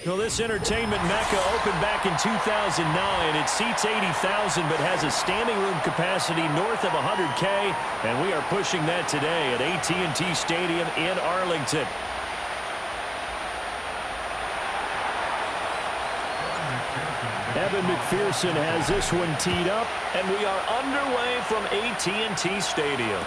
Well, this entertainment mecca opened back in 2009. It seats 80,000 but has a standing room capacity north of 100K, and we are pushing that today at AT&T Stadium in Arlington. Evan McPherson has this one teed up, and we are underway from AT&T Stadium.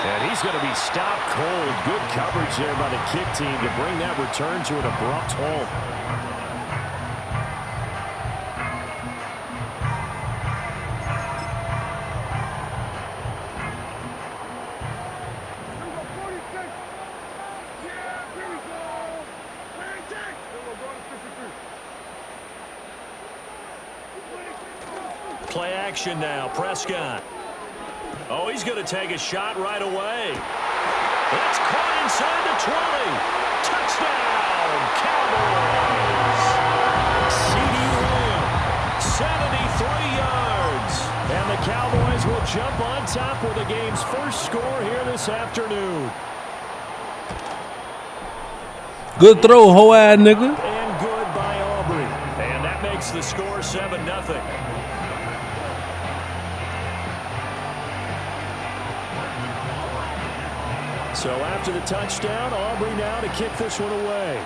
And he's going to be stopped cold. Good coverage there by the kick team to bring that return to an abrupt halt. Play action now. Prescott. Oh, he's going to take a shot right away. That's caught inside the 20. Touchdown, Cowboys. CeeDee Lamb, 73 yards. And the Cowboys will jump on top with the game's first score here this afternoon. Good throw, hoe-ass nigga. And good by Aubrey. And that makes the score 7-0. So after the touchdown, Aubrey now to kick this one away.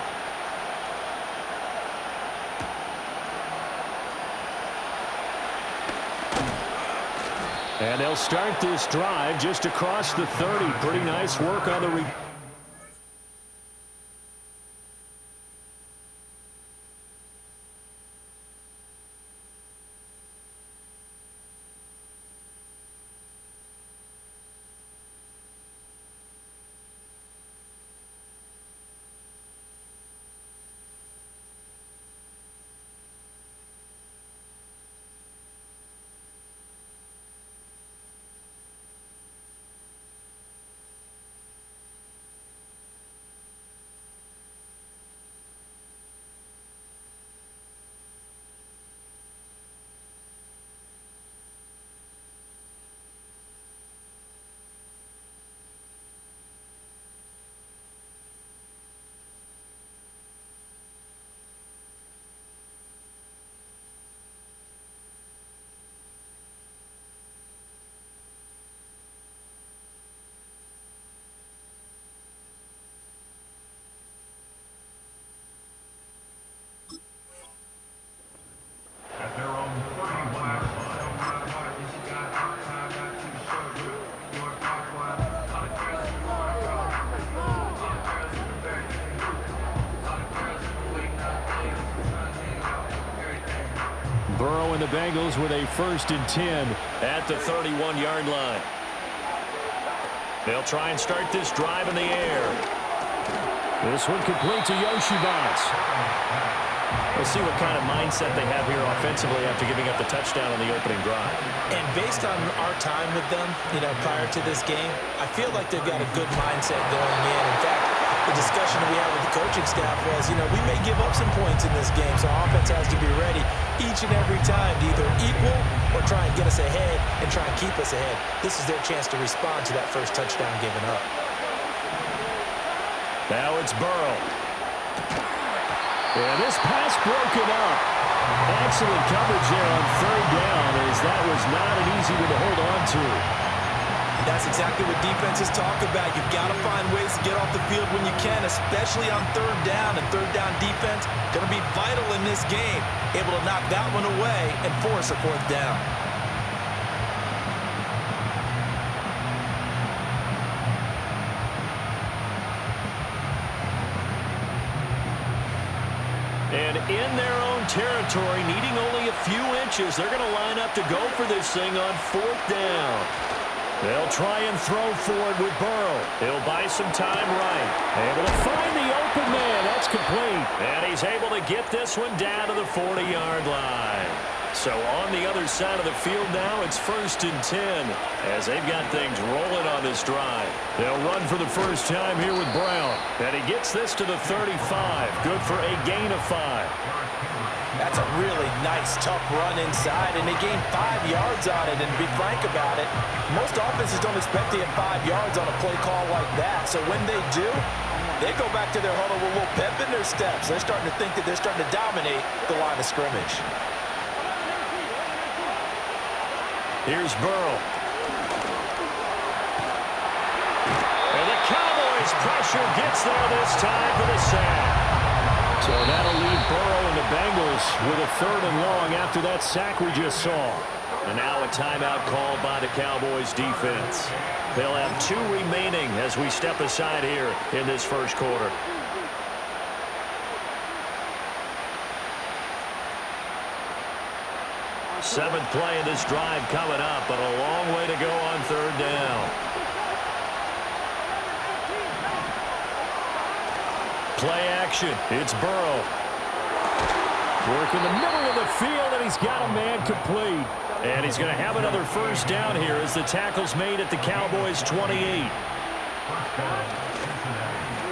And they'll start this drive just across the 30. Pretty nice work on the Burrow and the Bengals with a 1st and 10 at the 31-yard line. They'll try and start this drive in the air. This one complete to Yoshivas. We'll see what kind of mindset they have here offensively after giving up the touchdown on the opening drive. And based on our time with them, prior to this game, I feel like they've got a good mindset going in. In fact, the discussion that we had with the coaching staff was, we may give up some points in this game, so our offense has to be ready each and every time to either equal or try and get us ahead and try and keep us ahead. This is their chance to respond to that first touchdown given up. Now it's Burrow. And this pass broken up. Excellent coverage there on 3rd down, as that was not an easy one to hold on to. That's exactly what defenses talk about. You've got to find ways to get off the field when you can, especially on 3rd down. And 3rd down defense going to be vital in this game. Able to knock that one away and force a 4th down. And in their own territory, needing only a few inches, they're going to line up to go for this thing on 4th down. They'll try and throw for it with Burrow. He'll buy some time right. Able to find the open man. That's complete. And he's able to get this one down to the 40-yard line. So on the other side of the field now, it's 1st and 10 as they've got things rolling on this drive. They'll run for the first time here with Brown. And he gets this to the 35. Good for a gain of 5. That's a really nice, tough run inside, and they gained 5 yards on it. And to be frank about it, most offenses don't expect to get 5 yards on a play call like that. So when they do, they go back to their huddle with a little pep in their steps. They're starting to think that they're starting to dominate the line of scrimmage. Here's Burrow. And the Cowboys' pressure gets there this time for the sack. So that'll leave Burrow and the Bengals with a 3rd and long after that sack we just saw. And now a timeout called by the Cowboys defense. They'll have 2 remaining as we step aside here in this first quarter. Seventh play of this drive coming up, but a long way to go on 3rd down. Play action. It's Burrow. Work in the middle of the field, and he's got a man complete. And he's going to have another first down here as the tackle's made at the Cowboys' 28.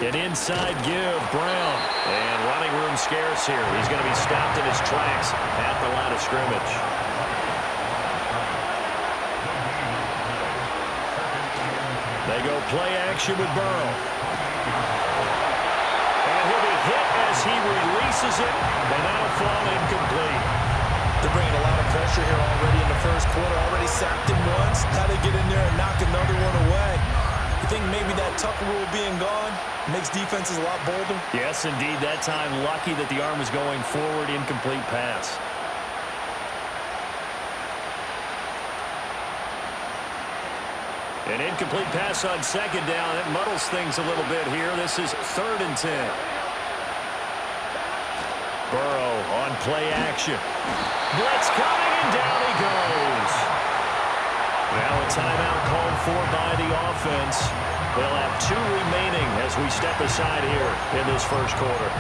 An inside give, Brown. And running room scarce here. He's going to be stopped in his tracks at the line of scrimmage. They go play action with Burrow. As he releases it, and that'll fall incomplete. They're bringing a lot of pressure here already in the first quarter. Already sacked him once. How they get in there and knock another one away. You think maybe that Tucker rule being gone makes defenses a lot bolder? Yes, indeed. That time, lucky that the arm was going forward. Incomplete pass. An incomplete pass on 2nd down. It muddles things a little bit here. This is 3rd and 10. Burrow on play action. Blitz coming, and down he goes. Now a timeout called for by the offense. They'll have 2 remaining as we step aside here in this first quarter.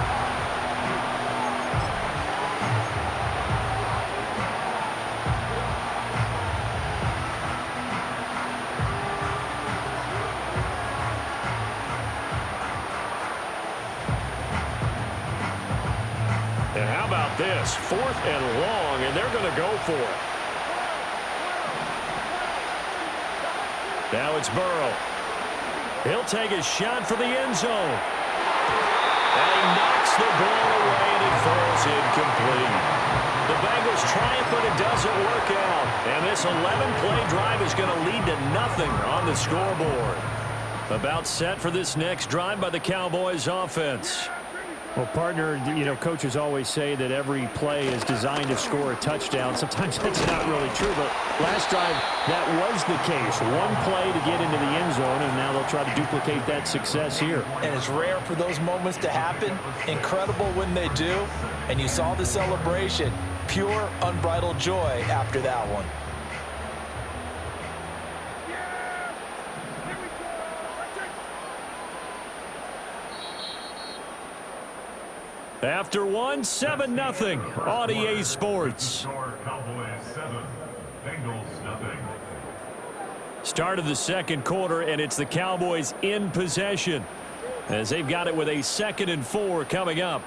And how about this? 4th and long, and they're going to go for it. Now it's Burrow. He'll take a shot for the end zone. And he knocks the ball away, and it falls incomplete. The Bengals try it, but it doesn't work out. And this 11-play drive is going to lead to nothing on the scoreboard. About set for this next drive by the Cowboys offense. Well, partner, you know, coaches always say that every play is designed to score a touchdown. Sometimes that's not really true, but last drive, that was the case. 1 play to get into the end zone, and now they'll try to duplicate that success here. And it's rare for those moments to happen. Incredible when they do. And you saw the celebration. Pure, unbridled joy after that one. After 1, 7-0 on EA Sports. Start of the second quarter, and it's the Cowboys in possession as they've got it with a 2nd and 4 coming up.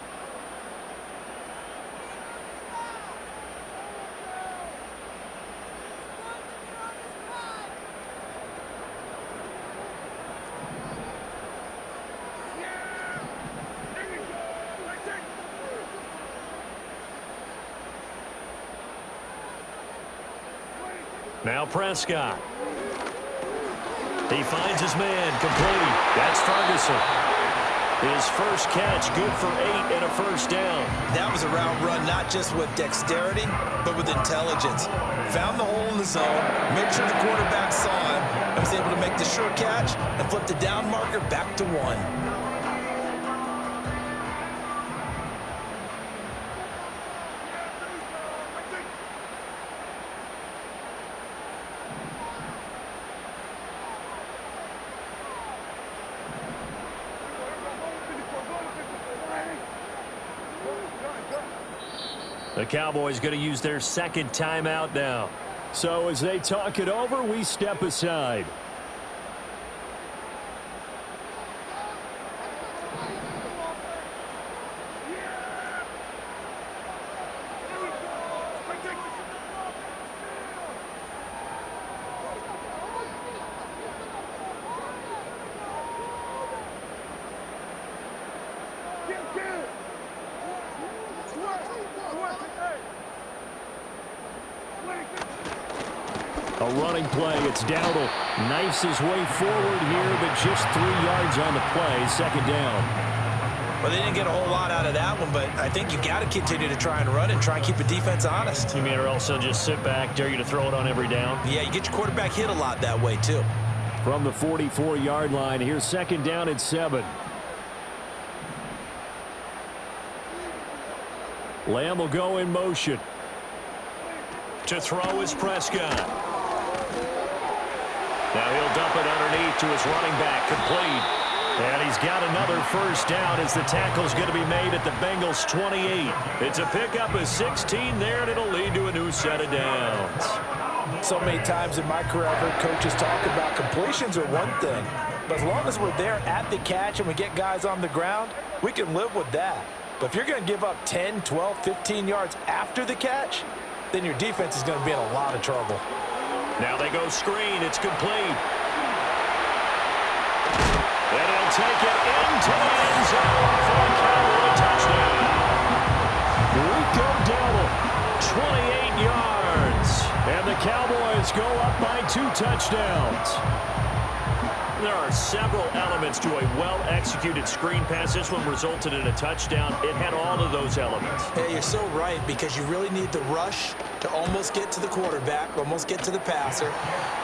Now Prescott. He finds his man, complete. That's Ferguson. His first catch, good for 8 and a first down. That was a route run, not just with dexterity, but with intelligence. Found the hole in the zone, made sure the quarterback saw him, and was able to make the sure catch and flip the down marker back to 1. The Cowboys going to use their second timeout now. So as they talk it over, we step aside. A running play. It's Dowdle. Knifes his way forward here, but just 3 yards on the play. Second down. Well, they didn't get a whole lot out of that one, but I think you got to continue to try and run and try and keep the defense honest. You mean or else they'll just sit back, dare you to throw it on every down? Yeah, you get your quarterback hit a lot that way, too. From the 44-yard line, here's second down at 7. Lamb will go in motion. To throw is Prescott. Now he'll dump it underneath to his running back, complete. And he's got another first down as the tackle's going to be made at the Bengals' 28. It's a pickup of 16 there, and it'll lead to a new set of downs. So many times in my career, I've heard coaches talk about completions are one thing. But as long as we're there at the catch and we get guys on the ground, we can live with that. But if you're going to give up 10, 12, 15 yards after the catch, then your defense is going to be in a lot of trouble. Now they go screen. It's complete. And he'll take it into the end zone for a Cowboy touchdown. Rico Dowdle, 28 yards. And the Cowboys go up by 2 touchdowns. There are several elements to a well-executed screen pass. This one resulted in a touchdown. It had all of those elements. Hey, you're so right, because you really need the rush to almost get to the quarterback, almost get to the passer.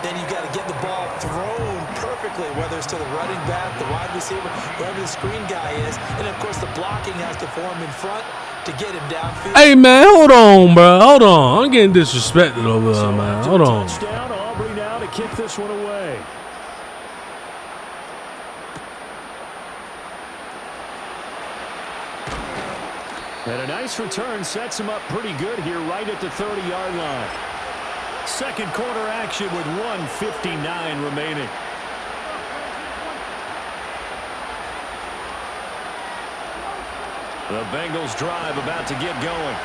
Then you got to get the ball thrown perfectly, whether it's to the running back, the wide receiver, whoever the screen guy is. And, of course, the blocking has to form in front to get him downfield. Hey, man, hold on, bro. Hold on. I'm getting disrespected over there, man. Hold on. Touchdown, Aubrey now to kick this one away. And a nice return sets him up pretty good here right at the 30-yard line. Second quarter action with 1:59 remaining. The Bengals drive about to get going.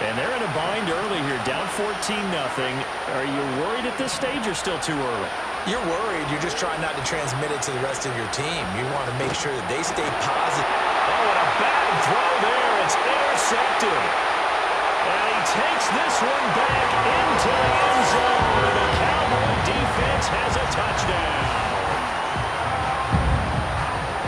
And they're in a bind early here, down 14-0. Are you worried at this stage or still too early? You're worried. You're just trying not to transmit it to the rest of your team. You want to make sure that they stay positive. Oh, and a bad throw there. It's intercepted. And he takes this one back into the end zone. And the Cowboy defense has a touchdown.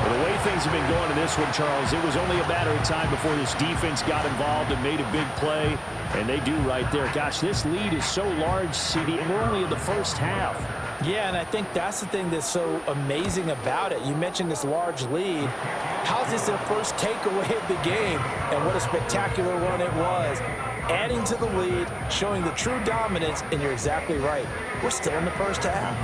Well, the way things have been going in this one, Charles, it was only a matter of time before this defense got involved and made a big play. And they do right there. Gosh, this lead is so large, CD, and we're only in the first half. Yeah, and I think that's the thing that's so amazing about it. You mentioned this large lead. How's this their first takeaway of the game? And what a spectacular run it was. Adding to the lead, showing the true dominance, and you're exactly right. We're still in the first half.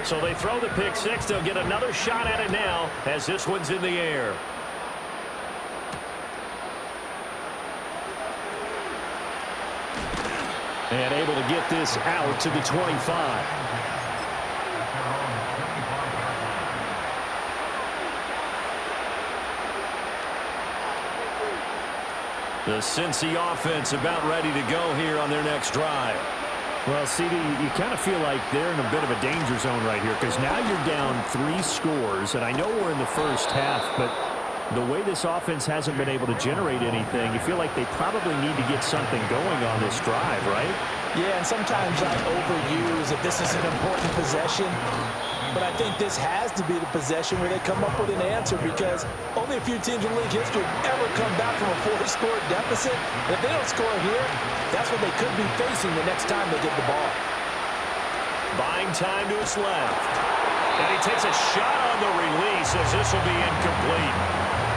So they throw the pick six. They'll get another shot at it now as this one's in the air. And able to get this out to the 25. The Cincy offense about ready to go here on their next drive. Well, CD, you kind of feel like they're in a bit of a danger zone right here because now you're down 3 scores, and I know we're in the first half, but the way this offense hasn't been able to generate anything, you feel like they probably need to get something going on this drive, right? Yeah, and sometimes I overuse if this is an important possession. But I think this has to be the possession where they come up with an answer, because only a few teams in league history have ever come back from a 4-score deficit. And if they don't score here, that's what they could be facing the next time they get the ball. Buying time to his left. And he takes a shot on the release as this will be incomplete.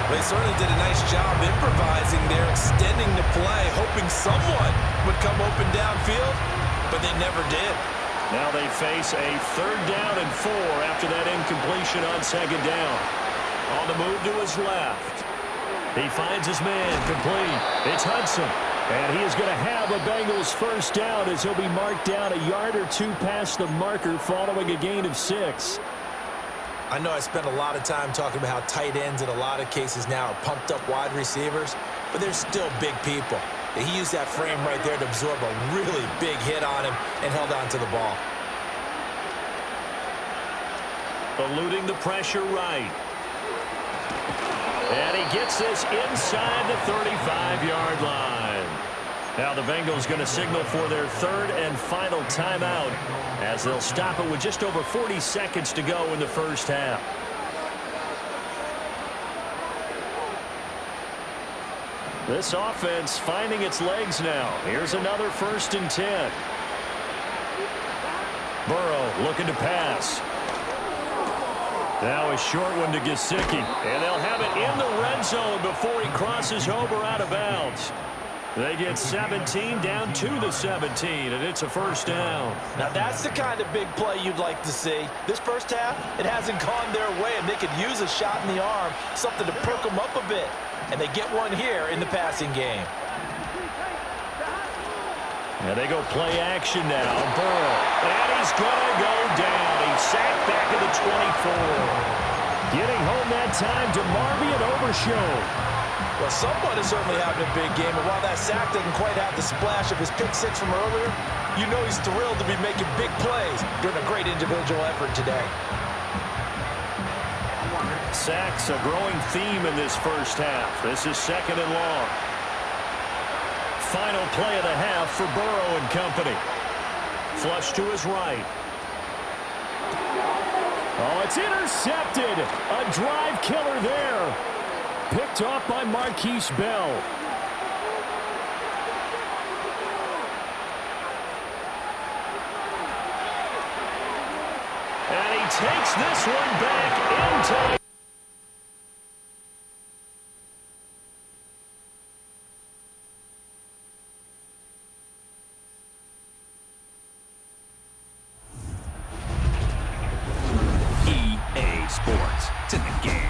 They certainly did a nice job improvising there, extending the play, hoping someone would come open downfield, but they never did. Now they face a 3rd down and 4 after that incompletion on 2nd down. On the move to his left. He finds his man, complete. It's Hudson. And he is going to have a Bengals first down as he'll be marked down a yard or two past the marker following a gain of 6. I know I spent a lot of time talking about how tight ends in a lot of cases now are pumped up wide receivers, but they're still big people. He used that frame right there to absorb a really big hit on him and held on to the ball. Eluding the pressure right. And he gets this inside the 35-yard line. Now the Bengals going to signal for their third and final timeout as they'll stop it with just over 40 seconds to go in the first half. This offense finding its legs now. Here's another 1st and 10. Burrow looking to pass. Now a short one to Gesicki. And they'll have it in the red zone before he crosses over out of bounds. They get 17 down to the 17, and it's a first down. Now that's the kind of big play you'd like to see. This first half, it hasn't gone their way, and they could use a shot in the arm, something to perk them up a bit. And they get one here in the passing game. And they go play action now. Burrow. And he's going to go down. He's sacked back at the 24. Getting home that time to Marvy and Overshown. Well, someone is certainly having a big game, and while that sack doesn't quite have the splash of his pick 6 from earlier, you know he's thrilled to be making big plays during a great individual effort today. Sacks a growing theme in this first half. This is 2nd and long. Final play of the half for Burrow and company. Flush to his right. Oh, it's intercepted. A drive killer there. Picked off by Marquise Bell. And he takes this one back into... EA Sports. It's in the game.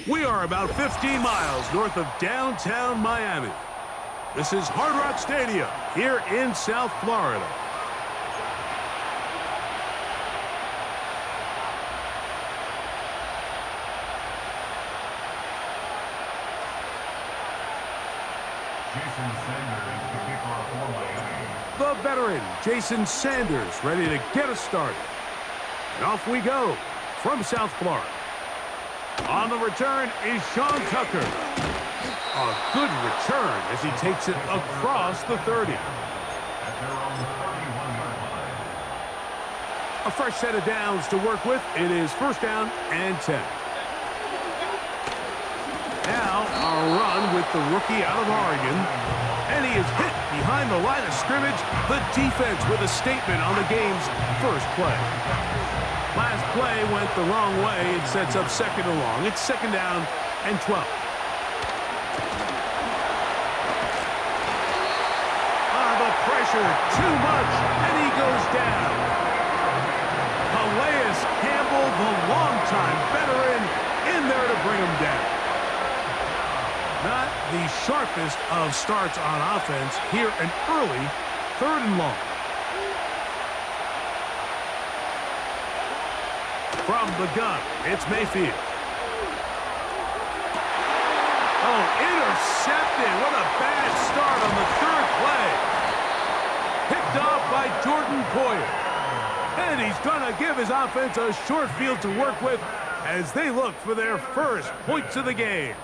We are about 15 miles north of downtown Miami. This is Hard Rock Stadium here in South Florida. The veteran, Jason Sanders, ready to get us started. And off we go from South Florida. On the return is Sean Tucker. A good return as he takes it across the 30. A fresh set of downs to work with. It is first down and 10. Now a run with the rookie out of Oregon. And he is hit behind the line of scrimmage. The defense with a statement on the game's first play. Last play went the wrong way. It sets up second and long. It's second down and 12. The pressure, too much, and he goes down. Calais Campbell, the longtime veteran, in there to bring him down. Not the sharpest of starts on offense. Here an early third and long. From the gun, it's Mayfield. Oh, intercepted. What a bad start on the third play. Picked off by Jordan Poyer. And he's going to give his offense a short field to work with as they look for their first points of the game.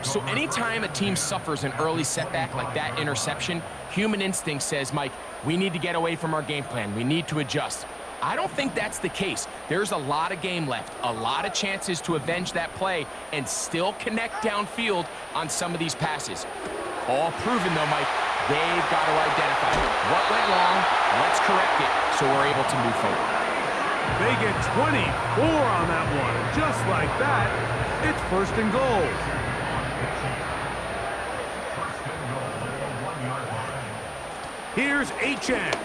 So anytime a team suffers an early setback like that interception, human instinct says, Mike, we need to get away from our game plan. We need to adjust. I don't think that's the case. There's a lot of game left, a lot of chances to avenge that play and still connect downfield on some of these passes. All proven, though, Mike, they've got to identify what went wrong, let's correct it so we're able to move forward. They get 24 on that one. Just like that, it's first and goal. Here's Achane.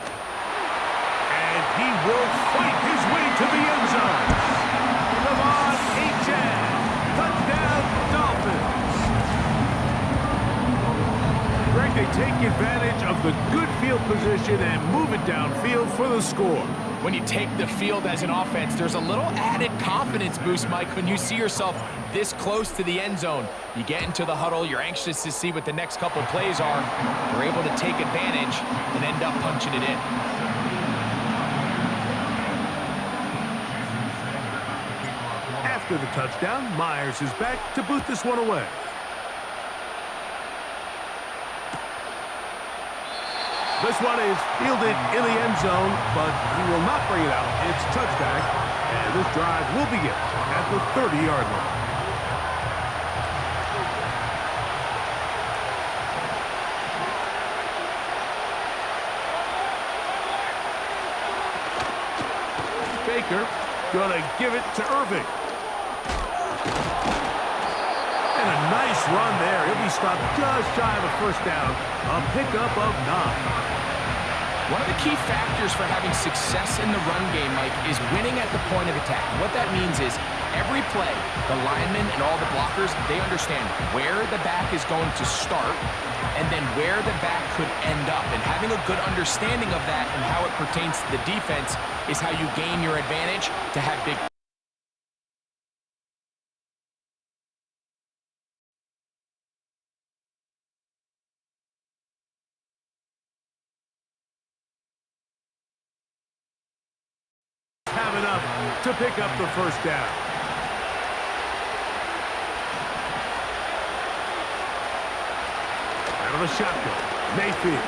And he will fight his way to the end zone. Come on, Achane. Touchdown, Dolphins. Greg, they take advantage of the good field position and move it downfield for the score. When you take the field as an offense, there's a little added confidence boost, Mike, when you see yourself this close to the end zone. You get into the huddle, you're anxious to see what the next couple plays are. You're able to take advantage and end up punching it in. After the touchdown, Myers is back to boot this one away. This one is fielded in the end zone, but he will not bring it out. It's touchback, and this drive will begin at the 30-yard line. Baker gonna give it to Irving. And a nice run there. He'll be stopped just shy of a first down. A pickup of 9. One of the key factors for having success in the run game, Mike, is winning at the point of attack. What that means is every play, the linemen and all the blockers, they understand where the back is going to start and then where the back could end up. And having a good understanding of that and how it pertains to the defense is how you gain your advantage to have big have enough to pick up the first down. Out of the shotgun, Mayfield.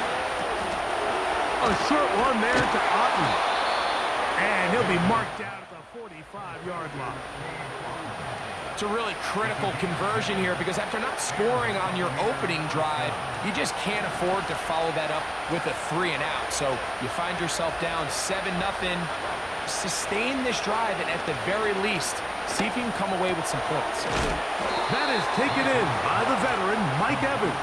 A short one there to Otten. And he'll be marked down at the 45-yard line. It's a really critical conversion here because after not scoring on your opening drive, you just can't afford to follow that up with a 3 and out. So you find yourself down 7-0. Sustain this drive and at the very least, see if you can come away with some points. That is taken in by the veteran, Mike Evans.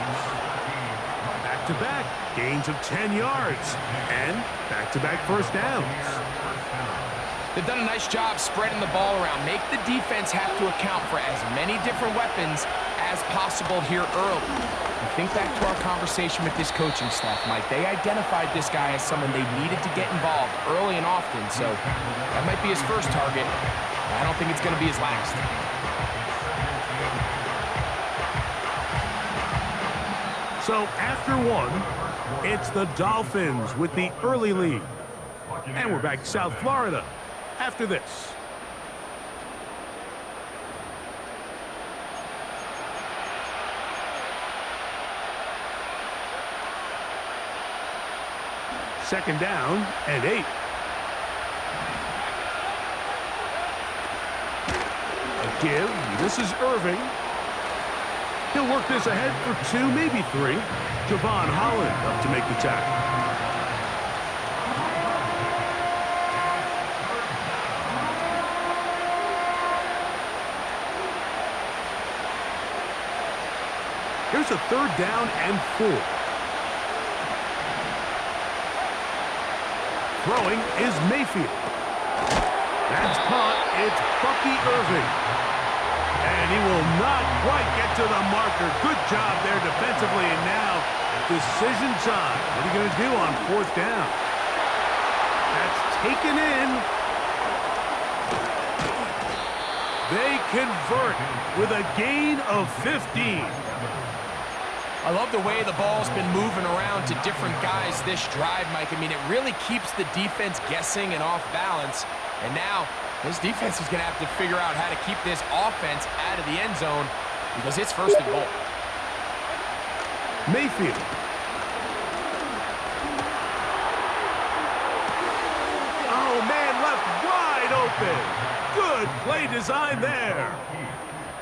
Back-to-back gains of 10 yards and back-to-back first downs. They've done a nice job spreading the ball around. Make the defense have to account for as many different weapons as possible here early. And think back to our conversation with this coaching staff, Mike. They identified this guy as someone they needed to get involved early and often. So that might be his first target. I don't think it's going to be his last. So after one, it's the Dolphins with the early lead. And we're back to South Florida after this. Second down and 8. A give. This is Irving. He'll work this ahead for 2, maybe 3. Javon Holland up to make the tackle. Here's a 3rd down and 4. Throwing is Mayfield. That's caught. It's Bucky Irving. And he will not quite get to the marker. Good job there defensively. And now, decision time. What are you going to do on 4th down? That's taken in. They convert with a gain of 15. I love the way the ball's been moving around to different guys this drive, Mike. I mean, it really keeps the defense guessing and off balance. And now, this defense is going to have to figure out how to keep this offense out of the end zone because it's 1st and goal. Mayfield. Oh, man, left wide open. Good play design there.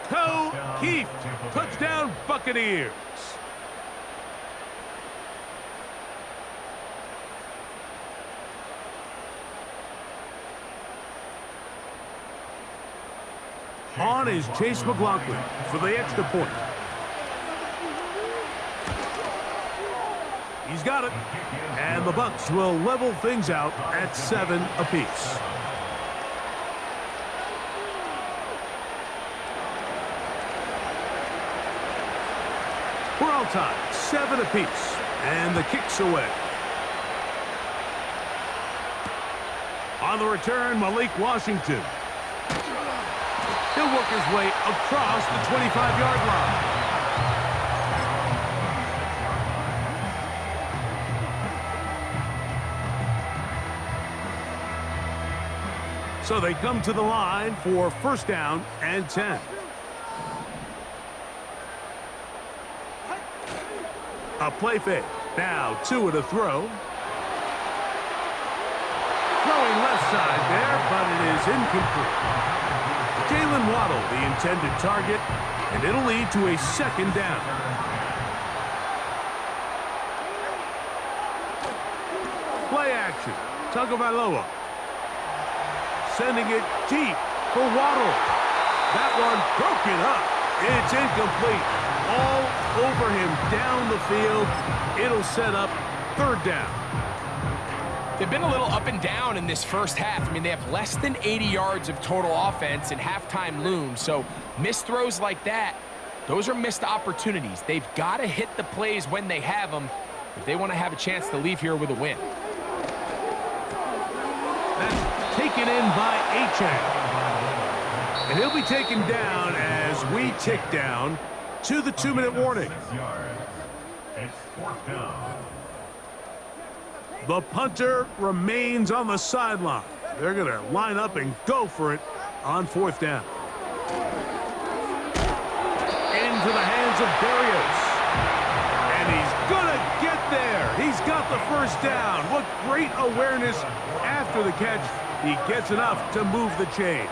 Toe Keefe. Touchdown, Buccaneers. On is Chase McLaughlin for the extra point. He's got it. And the Bucs will level things out at 7 apiece. We're all tied, 7 apiece. And the kick's away. On the return, Malik Washington. He'll work his way across the 25-yard line. So they come to the line for 1st down and 10. A play fake. Now 2 to throw. Throwing left side there, but it is incomplete. Jalen Waddle, the intended target, and it'll lead to a 2nd down. Play action. Tagovailoa. Sending it deep for Waddle. That one broken up. It's incomplete. All over him down the field. It'll set up 3rd down. They've been a little up and down in this first half. I mean, they have less than 80 yards of total offense and halftime looms. So missed throws like that, those are missed opportunities. They've got to hit the plays when they have them if they want to have a chance to leave here with a win. That's taken in by Achane. And he'll be taken down as we tick down to the 2-minute warning. It's 4th down. The punter remains on the sideline. They're going to line up and go for it on 4th down. Into the hands of Berrios. And he's going to get there. He's got the 1st down. What great awareness after the catch. He gets enough to move the chains.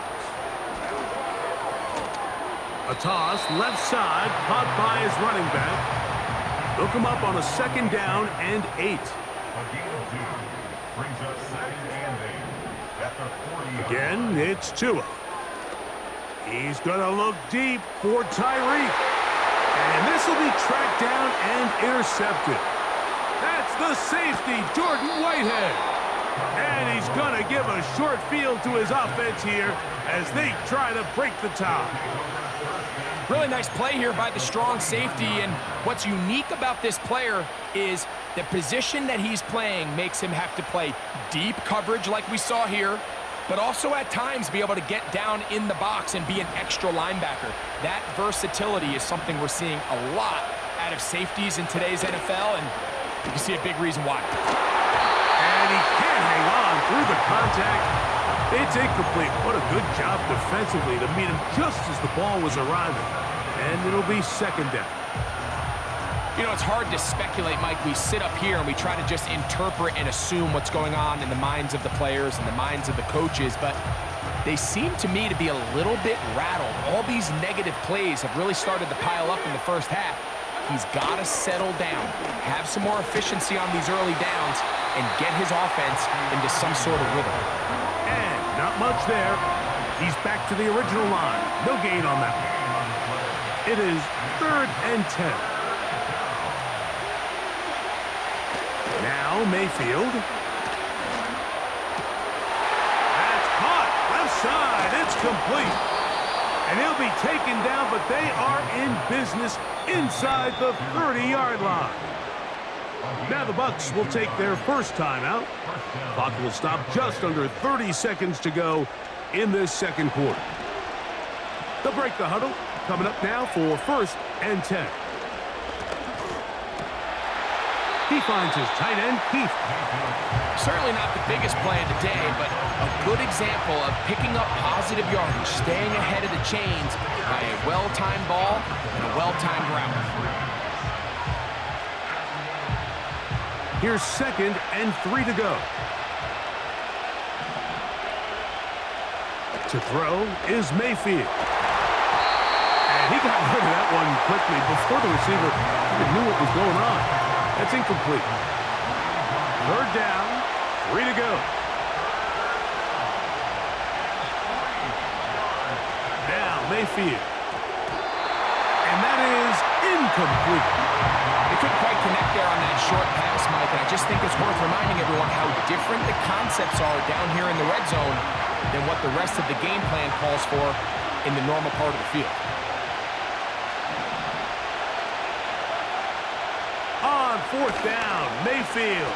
A toss, left side, caught by his running back. They'll come up on a 2nd down and 8. Brings us 2nd and 8 at the 40. Again, it's Tua. He's going to look deep for Tyreek. And this will be tracked down and intercepted. That's the safety, Jordan Whitehead. And he's going to give a short field to his offense here as they try to break the tie. Really nice play here by the strong safety, and what's unique about this player is the position that he's playing makes him have to play deep coverage like we saw here, but also at times be able to get down in the box and be an extra linebacker. That versatility is something we're seeing a lot diet of safeties in today's NFL, and you can see a big reason why. And he can't hang on through the contact. It's incomplete. What a good job defensively to meet him just as the ball was arriving. And it'll be second down. You know, it's hard to speculate, Mike. We sit up here and we try to just interpret and assume what's going on in the minds of the players and the minds of the coaches, but they seem to me to be a little bit rattled. All these negative plays have really started to pile up in the first half. He's got to settle down, have some more efficiency on these early downs, and get his offense into some sort of rhythm. And not much there. He's back to the original line. No gain on that one. It is 3rd and 10. Now Mayfield. That's caught. Left side. It's complete. And he'll be taken down, but they are in business inside the 30-yard line. Now the Bucs will take their first timeout. Clock will stop just under 30 seconds to go in this second quarter. They'll break the huddle. Coming up now for 1st and 10. He finds his tight end, Keith. Certainly not the biggest play of the day, but a good example of picking up positive yardage, staying ahead of the chains by a well-timed ball and a well-timed route. Here's 2nd and 3 to go. To throw is Mayfield. And he got rid of that one quickly before the receiver even knew what was going on. That's incomplete. 3rd down, 3 to go. Now Mayfield. And that is incomplete. They couldn't quite connect there on that short pass, Mike, and I just think it's worth reminding everyone how different the concepts are down here in the red zone than what the rest of the game plan calls for in the normal part of the field. On 4th down, Mayfield.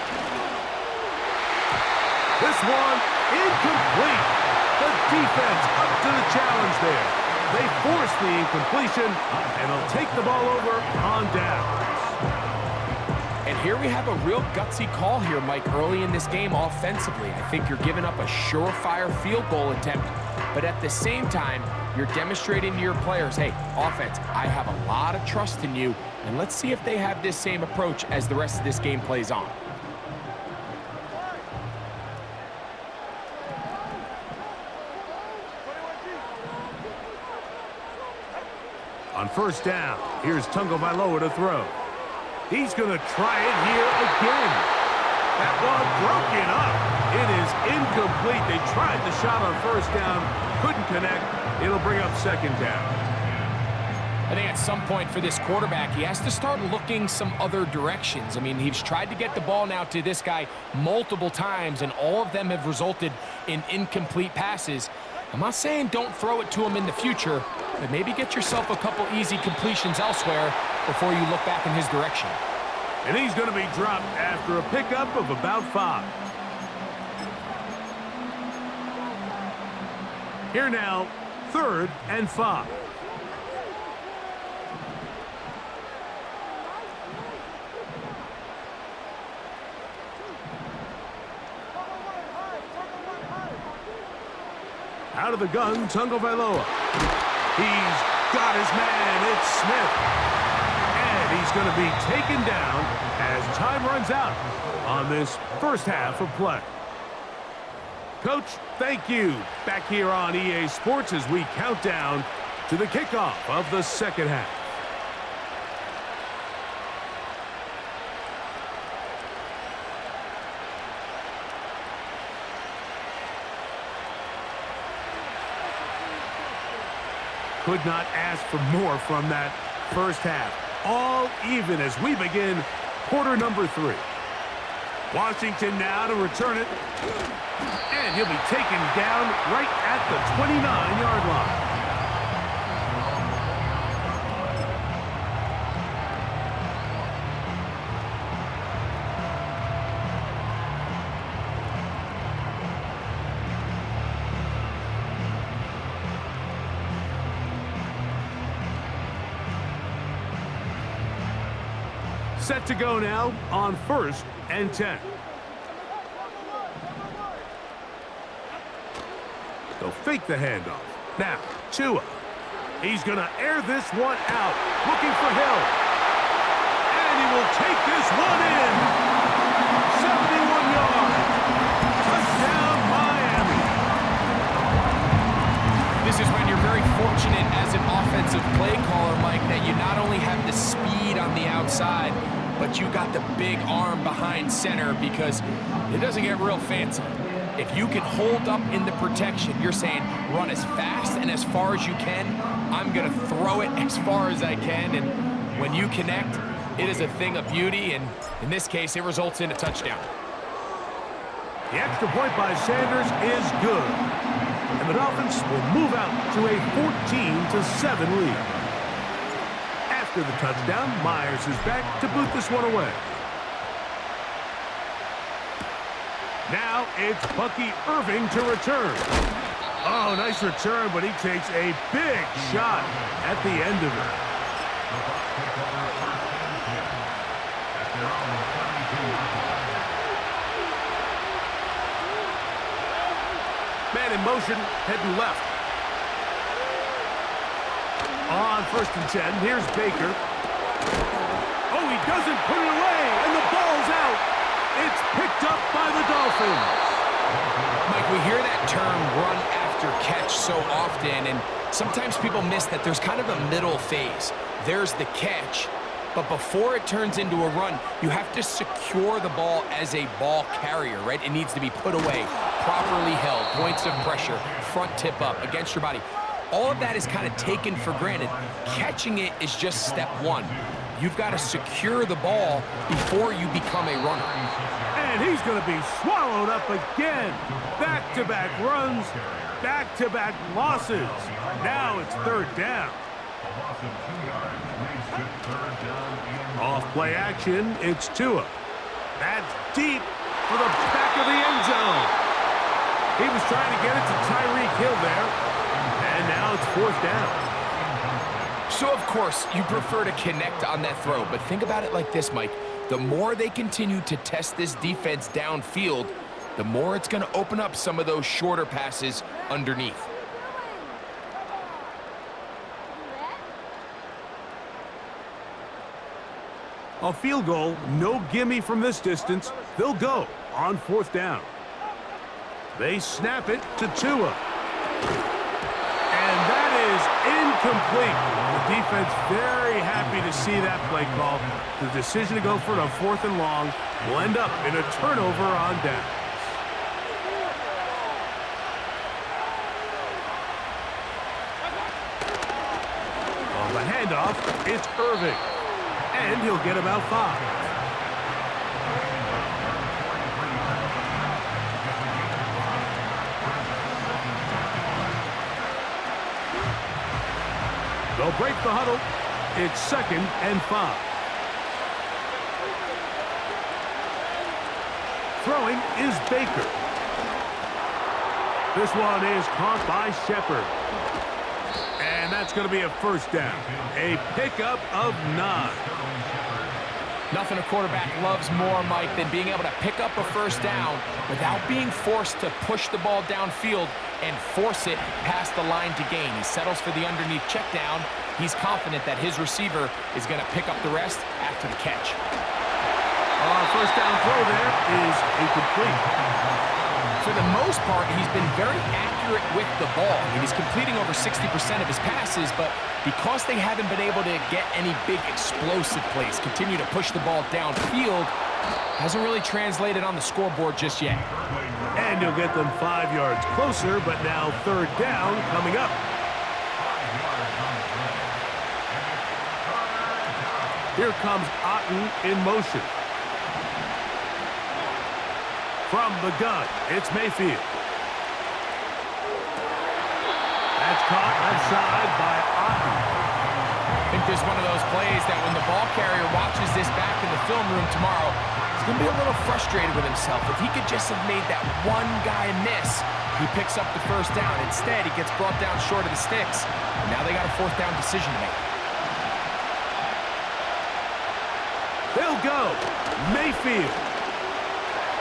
This one incomplete. The defense up to the challenge there. They force the incompletion, and they'll take the ball over on downs. And here we have a real gutsy call here, Mike, early in this game offensively. I think you're giving up a surefire field goal attempt, but at the same time, you're demonstrating to your players, hey, offense, I have a lot of trust in you, and let's see if they have this same approach as the rest of this game plays on. On 1st down, here's Tagovailoa to throw. He's going to try it here again. That one broken up. It is incomplete. They tried the shot on 1st down, couldn't connect. It'll bring up 2nd down. I think at some point for this quarterback, he has to start looking some other directions. I mean, he's tried to get the ball now to this guy multiple times, and all of them have resulted in incomplete passes. I'm not saying don't throw it to him in the future, but maybe get yourself a couple easy completions elsewhere before you look back in his direction. And he's going to be dropped after a pickup of about 5. Here now, 3rd and 5. Out of the gun, Tagovailoa. He's got his man. It's Smith. And he's going to be taken down as time runs out on this first half of play. Coach, thank you. Back here on EA Sports as we count down to the kickoff of the second half. Could not ask for more from that first half. All even as we begin quarter number 3. Washington now to return it. And he'll be taken down right at the 29-yard line. Set to go now on 1st and 10. They'll fake the handoff. Now, Tua. He's going to air this one out. Looking for Hill. And he will take this one in. 71 yards. Touchdown, Miami. This is when you're very fortunate as an offensive play caller, Mike, that you not only have the speed on the outside, but you got the big arm behind center, because it doesn't get real fancy. If you can hold up in the protection, you're saying run as fast and as far as you can. I'm going to throw it as far as I can, and when you connect, it is a thing of beauty, and in this case, it results in a touchdown. The extra point by Sanders is good. And the Dolphins will move out to a 14-7 lead. After the touchdown, Myers is back to boot this one away. Now it's Bucky Irving to return. Oh, nice return, but he takes a big shot at the end of it. Man in motion, heading left. On 1st and 10, here's Baker. Oh, he doesn't put it away, and the ball's out. It's picked up by the Dolphins. Mike, we hear that term run after catch so often, and sometimes people miss that there's kind of a middle phase. There's the catch, but before it turns into a run, you have to secure the ball as a ball carrier, right? It needs to be put away, properly held, points of pressure, front tip up against your body. All of that is kind of taken for granted. Catching it is just step one. You've got to secure the ball before you become a runner. And he's going to be swallowed up again. Back-to-back runs, back-to-back losses. Now it's 3rd down. Off play action, it's Tua. That's deep for the back of the end zone. He was trying to get it to Tyreek Hill there. And now it's 4th down. So, of course, you prefer to connect on that throw, but think about it like this, Mike. The more they continue to test this defense downfield, the more it's going to open up some of those shorter passes underneath. A field goal, no gimme from this distance. They'll go on 4th down. They snap it to Tua. And that is incomplete. The defense very happy to see that play call. The decision to go for it on 4th and long will end up in a turnover on downs. On the handoff, it's Irving. And he'll get about 5. They'll break the huddle. It's 2nd and 5. Throwing is Baker. This one is caught by Shepard. And that's going to be a 1st down. A pickup of 9. Nothing a quarterback loves more, Mike, than being able to pick up a 1st down without being forced to push the ball downfield and force it past the line to gain. He settles for the underneath check down. He's confident that his receiver is going to pick up the rest after the catch. 1st down throw there is incomplete. For the most part, he's been very accurate with the ball. I mean, he's completing over 60% of his passes, but because they haven't been able to get any big explosive plays, continue to push the ball downfield, hasn't really translated on the scoreboard just yet. And you'll get them 5 yards closer, but now 3rd down coming up. Here comes Otten in motion. From the gun, it's Mayfield. That's caught outside by Otten. I think there's one of those plays that when the ball carrier watches this back in the film room tomorrow, he's going to be a little frustrated with himself. If he could just have made that one guy miss, he picks up the 1st down. Instead, he gets brought down short of the sticks. And now they got a 4th down decision to make. They'll go. Mayfield.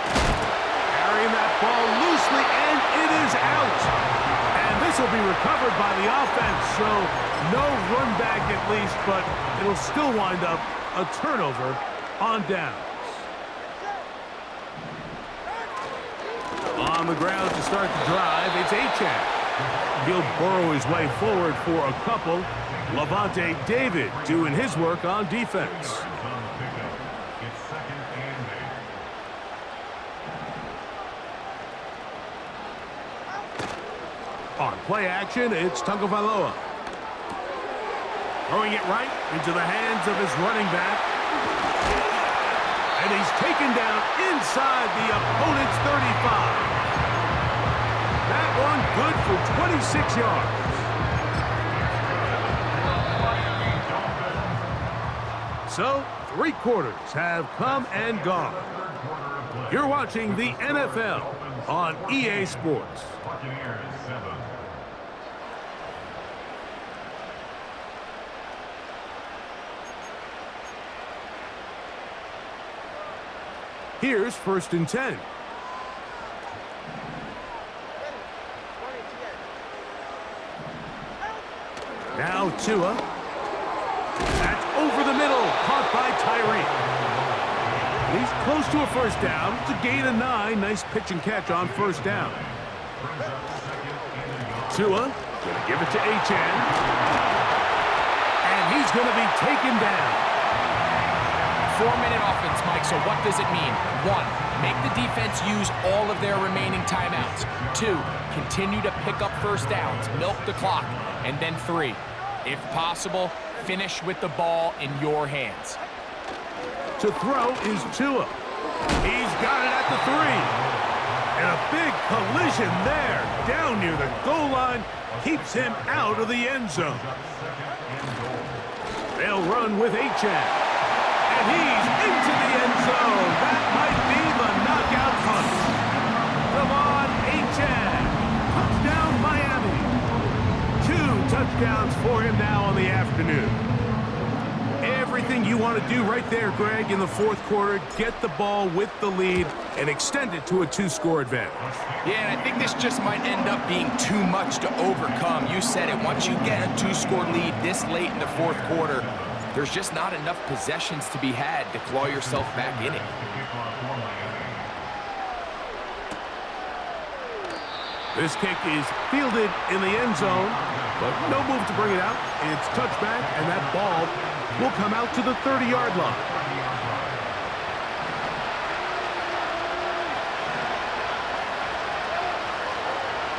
Carrying that ball loosely, and it is out. And this will be recovered by the offense, so no run back at least, but it'll still wind up a turnover on downs. On the ground to start the drive, it's Achane. He'll burrow his way forward for a couple. Levante David doing his work on defense. On play action, it's Tagovailoa. Throwing it right into the hands of his running back. And he's taken down inside the opponent's 35. That one good for 26 yards. So, 3 quarters have come and gone. You're watching the NFL on EA Sports. Here's 1st and 10. Now Tua. That's over the middle, caught by Tyreek. He's close to a first down. It's a gain of 9. Nice pitch and catch on 1st down. Tua gonna give it to Achane. And he's gonna be taken down. 4-minute offense, Mike, so what does it mean? 1, make the defense use all of their remaining timeouts. 2, continue to pick up first downs, milk the clock. And then 3, if possible, finish with the ball in your hands. To throw is Tua. He's got it at the 3. And a big collision there, down near the goal line, keeps him out of the end zone. They'll run with Achane. And he's into the end zone. That might be the knockout punch. Come on, Achane. Touchdown, Miami. 2 touchdowns for him now on the afternoon. Everything you want to do right there, Greg, in the 4th quarter. Get the ball with the lead and extend it to a 2-score advantage. Yeah, and I think this just might end up being too much to overcome. You said it. Once you get a 2-score lead this late in the 4th quarter, there's just not enough possessions to be had to claw yourself back in it. This kick is fielded in the end zone, but no move to bring it out. It's touchback, and that ball will come out to the 30-yard line.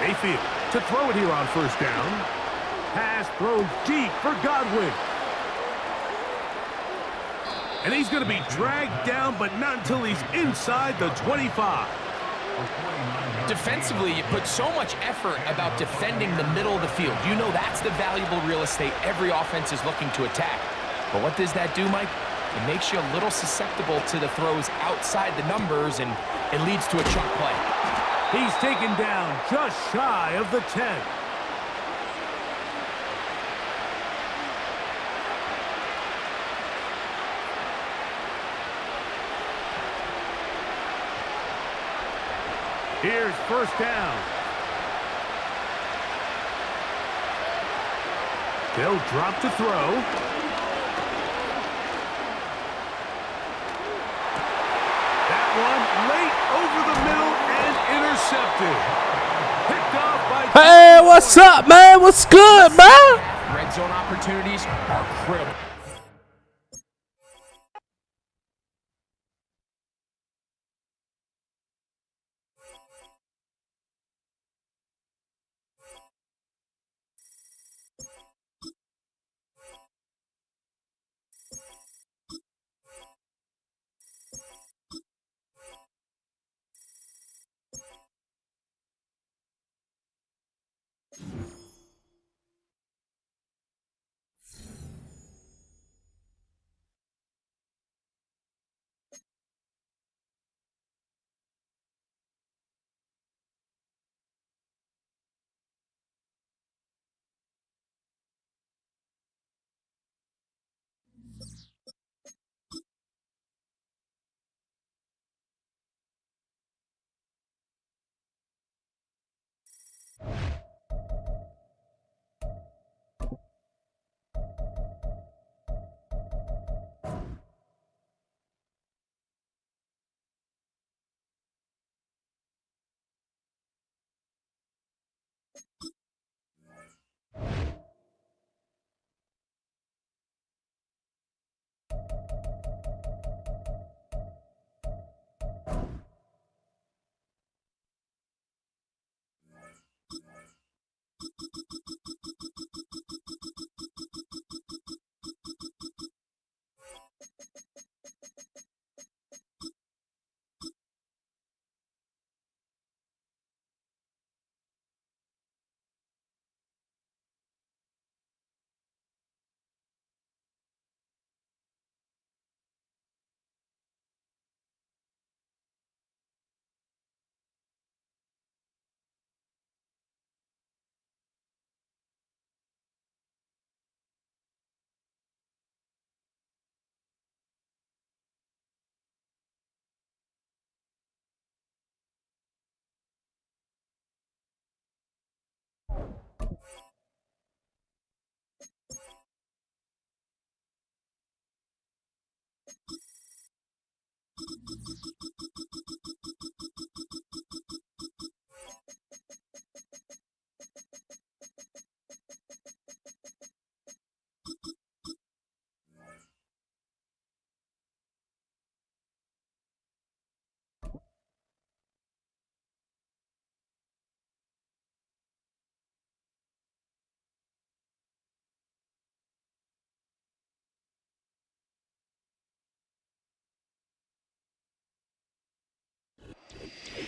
Mayfield to throw it here on 1st down. Pass thrown deep for Godwin. And he's going to be dragged down, but not until he's inside the 25. Defensively, you put so much effort about defending the middle of the field. You know that's the valuable real estate every offense is looking to attack. But what does that do, Mike? It makes you a little susceptible to the throws outside the numbers, and it leads to a chunk play. He's taken down just shy of the 10. Here's 1st down. They'll drop to throw. That one late over the middle and intercepted. Picked off by... Hey, what's up, man? What's good, man? Red zone opportunities are critical.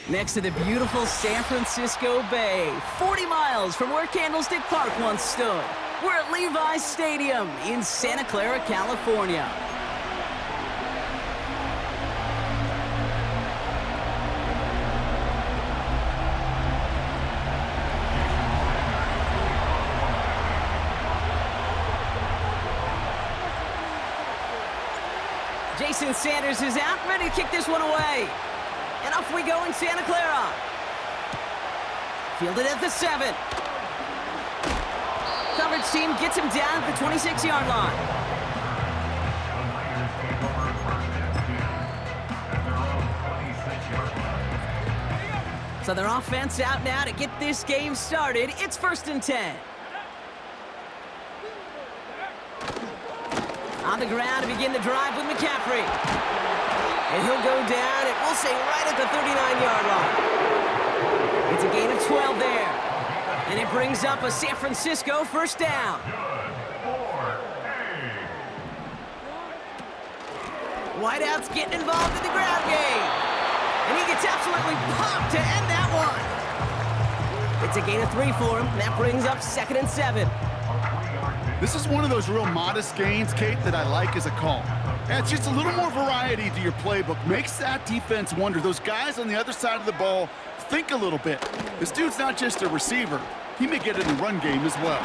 Next to the beautiful San Francisco Bay, 40 miles from where Candlestick Park once stood. We're at Levi's Stadium in Santa Clara, California. Jason Sanders is out, ready to kick this one away. And off we go in Santa Clara. Fielded at the 7. Coverage team gets him down at the 26-yard line. So their offense out now to get this game started. It's 1st and 10. On the ground to begin the drive with McCaffrey. And he'll go down, and we'll say right at the 39-yard line. It's a gain of 12 there. And it brings up a San Francisco first down. Whiteout's getting involved in the ground game. And he gets absolutely popped to end that one. It's a gain of 3 for him. That brings up 2nd and 7. This is one of those real modest gains, Kate, that I like as a call. And it's just a little more variety to your playbook. Makes that defense wonder. Those guys on the other side of the ball think a little bit. This dude's not just a receiver. He may get in the run game as well.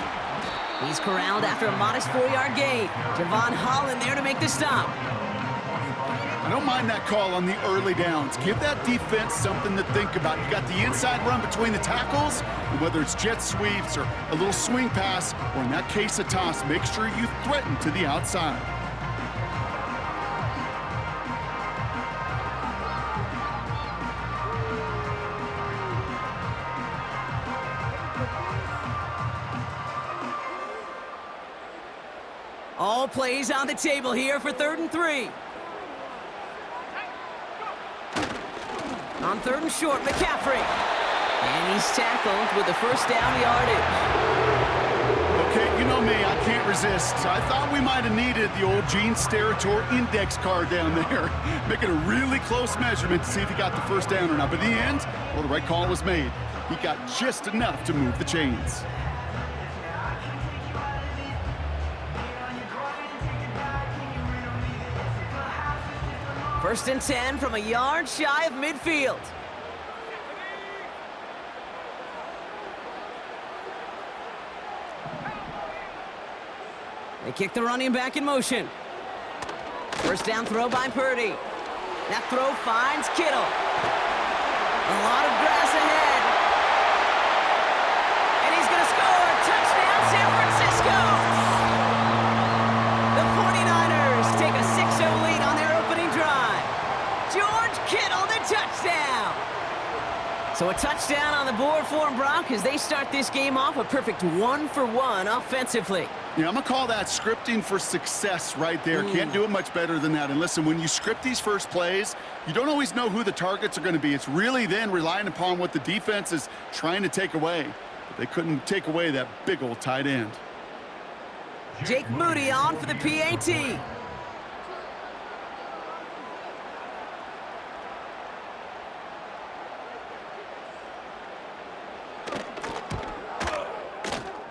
He's corralled after a modest 4-yard gain. Javon Holland there to make the stop. I don't mind that call on the early downs. Give that defense something to think about. You got the inside run between the tackles, and whether it's jet sweeps or a little swing pass, or in that case a toss, make sure you threaten to the outside. All plays on the table here for 3rd and 3. On 3rd and short, McCaffrey. And he's tackled with the first down yardage. Okay, you know me, I can't resist. I thought we might have needed the old Gene Steratore index card down there. Making a really close measurement to see if he got the first down or not. But in the end, well, the right call was made. He got just enough to move the chains. First and 10 from a yard shy of midfield. They kick the running back in motion. First down throw by Purdy. That throw finds Kittle. A lot of grass ahead. So a touchdown on the board for them, Brock, as they start this game off a perfect 1-for-1 offensively. Yeah, I'm going to call that scripting for success right there. Can't do it much better than that. And listen, when you script these first plays, you don't always know who the targets are going to be. It's really then relying upon what the defense is trying to take away. But they couldn't take away that big old tight end. Jake Moody on for the PAT.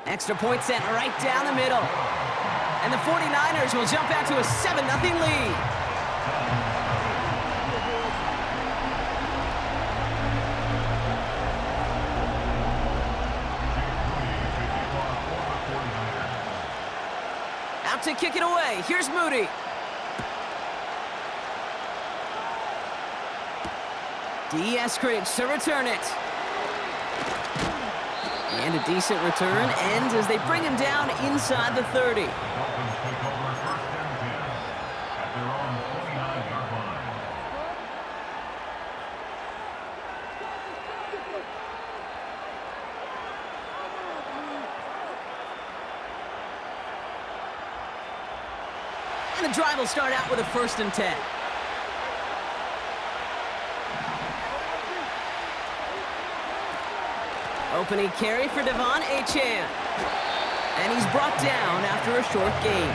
Extra point sent right down the middle. And the 49ers will jump out to a 7-0 lead. Out to kick it away. Here's Moody. D. Eskridge to return it. And a decent return ends as they bring him down inside the 30. Dolphins take over first and 10 at their own 49-yard line. And the drive will start out with a 1st and 10. Opening carry for Devon Achane. And he's brought down after a short gain.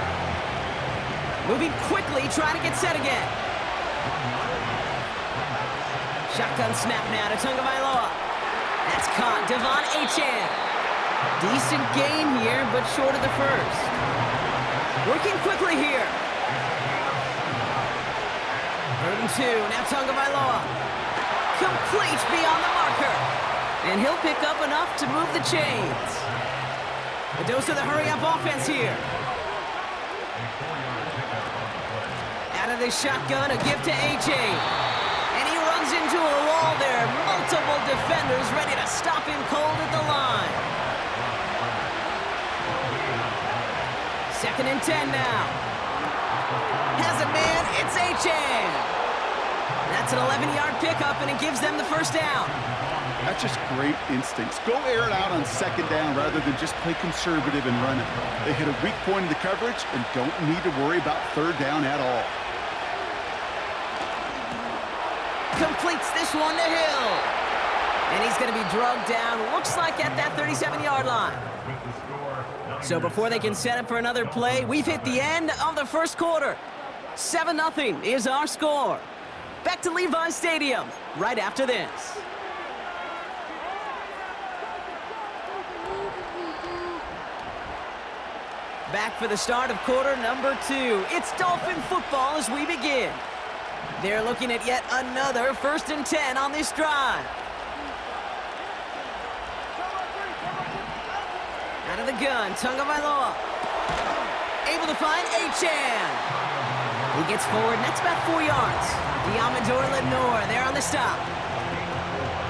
Moving quickly, trying to get set again. Shotgun snap now to Tagovailoa. That's caught. Devon Achane. Decent gain here, but short of the first. Working quickly here. 3rd and 2. Now Tagovailoa. Complete beyond the marker. And he'll pick up enough to move the chains. A dose of the hurry-up offense here. Out of the shotgun, a give to Achane. And he runs into a wall there. Multiple defenders ready to stop him cold at the line. 2nd and 10 now. Has a man, it's Achane. That's an 11-yard pickup, and it gives them the 1st down. That's just great instincts. Go air it out on 2nd down rather than just play conservative and run it. They hit a weak point in the coverage and don't need to worry about 3rd down at all. Completes this one to Hill. And he's going to be drugged down, looks like at that 37-yard line. So before they can set up for another play, we've hit the end of the 1st quarter. 7-0 is our score. Back to Levi's Stadium right after this. Back for the start of quarter number 2. It's Dolphin football as we begin. They're looking at yet another 1st and 10 on this drive. Out of the gun, Tagovailoa. Able to find Achane. He gets forward, and that's about 4 yards. Diamador Lenore there on the stop.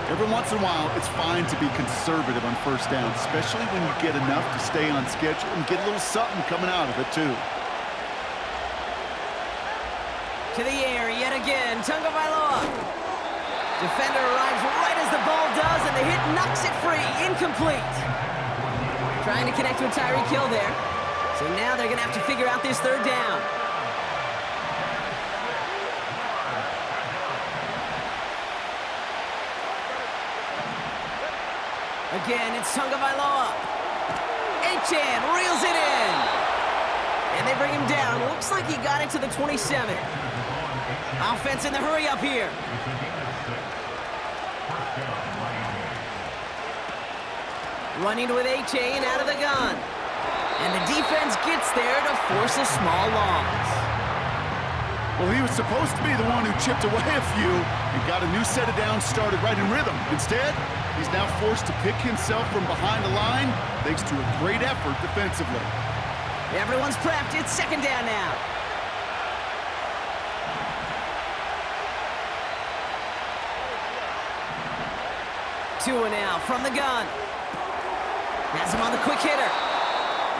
Every once in a while, it's fine to be conservative on 1st down, especially when you get enough to stay on schedule and get a little something coming out of it, too. To the air yet again, Tagovailoa. Defender arrives right as the ball does, and the hit knocks it free. Incomplete. Trying to connect with Tyreek Hill there. So now they're going to have to figure out this 3rd down. Again, it's Tagovailoa. Achane reels it in. And they bring him down. Looks like he got it to the 27. Offense in the hurry up here. Running with Achane out of the gun. And the defense gets there to force a small loss. Well, he was supposed to be the one who chipped away a few and got a new set of downs started right in rhythm. Instead, he's now forced to pick himself from behind the line thanks to a great effort defensively. Everyone's prepped. It's 2nd down now. Tua now from the gun. Has him on the quick hitter.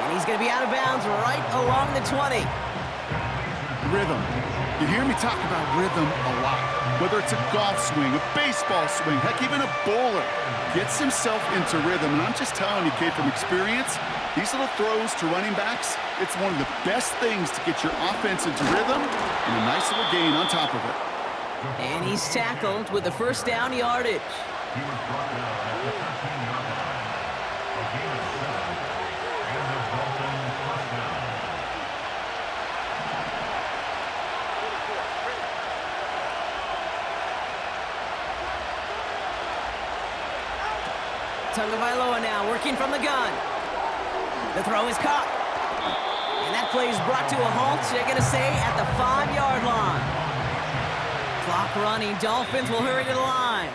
And he's going to be out of bounds right along the 20. Rhythm. You hear me talk about rhythm a lot. Whether it's a golf swing, a baseball swing, heck, even a bowler gets himself into rhythm. And I'm just telling you, kid, from experience, these little throws to running backs, it's one of the best things to get your offense into rhythm and a nice little gain on top of it. And he's tackled with the first down yardage. He was brought down at the 13-yard line. A gain of 7. And the Dolphins first down. Tagovailoa now working from the gun. The throw is caught. And that play is brought to a halt, they're going to say, at the 5-yard line. Clock running, Dolphins will hurry to the line.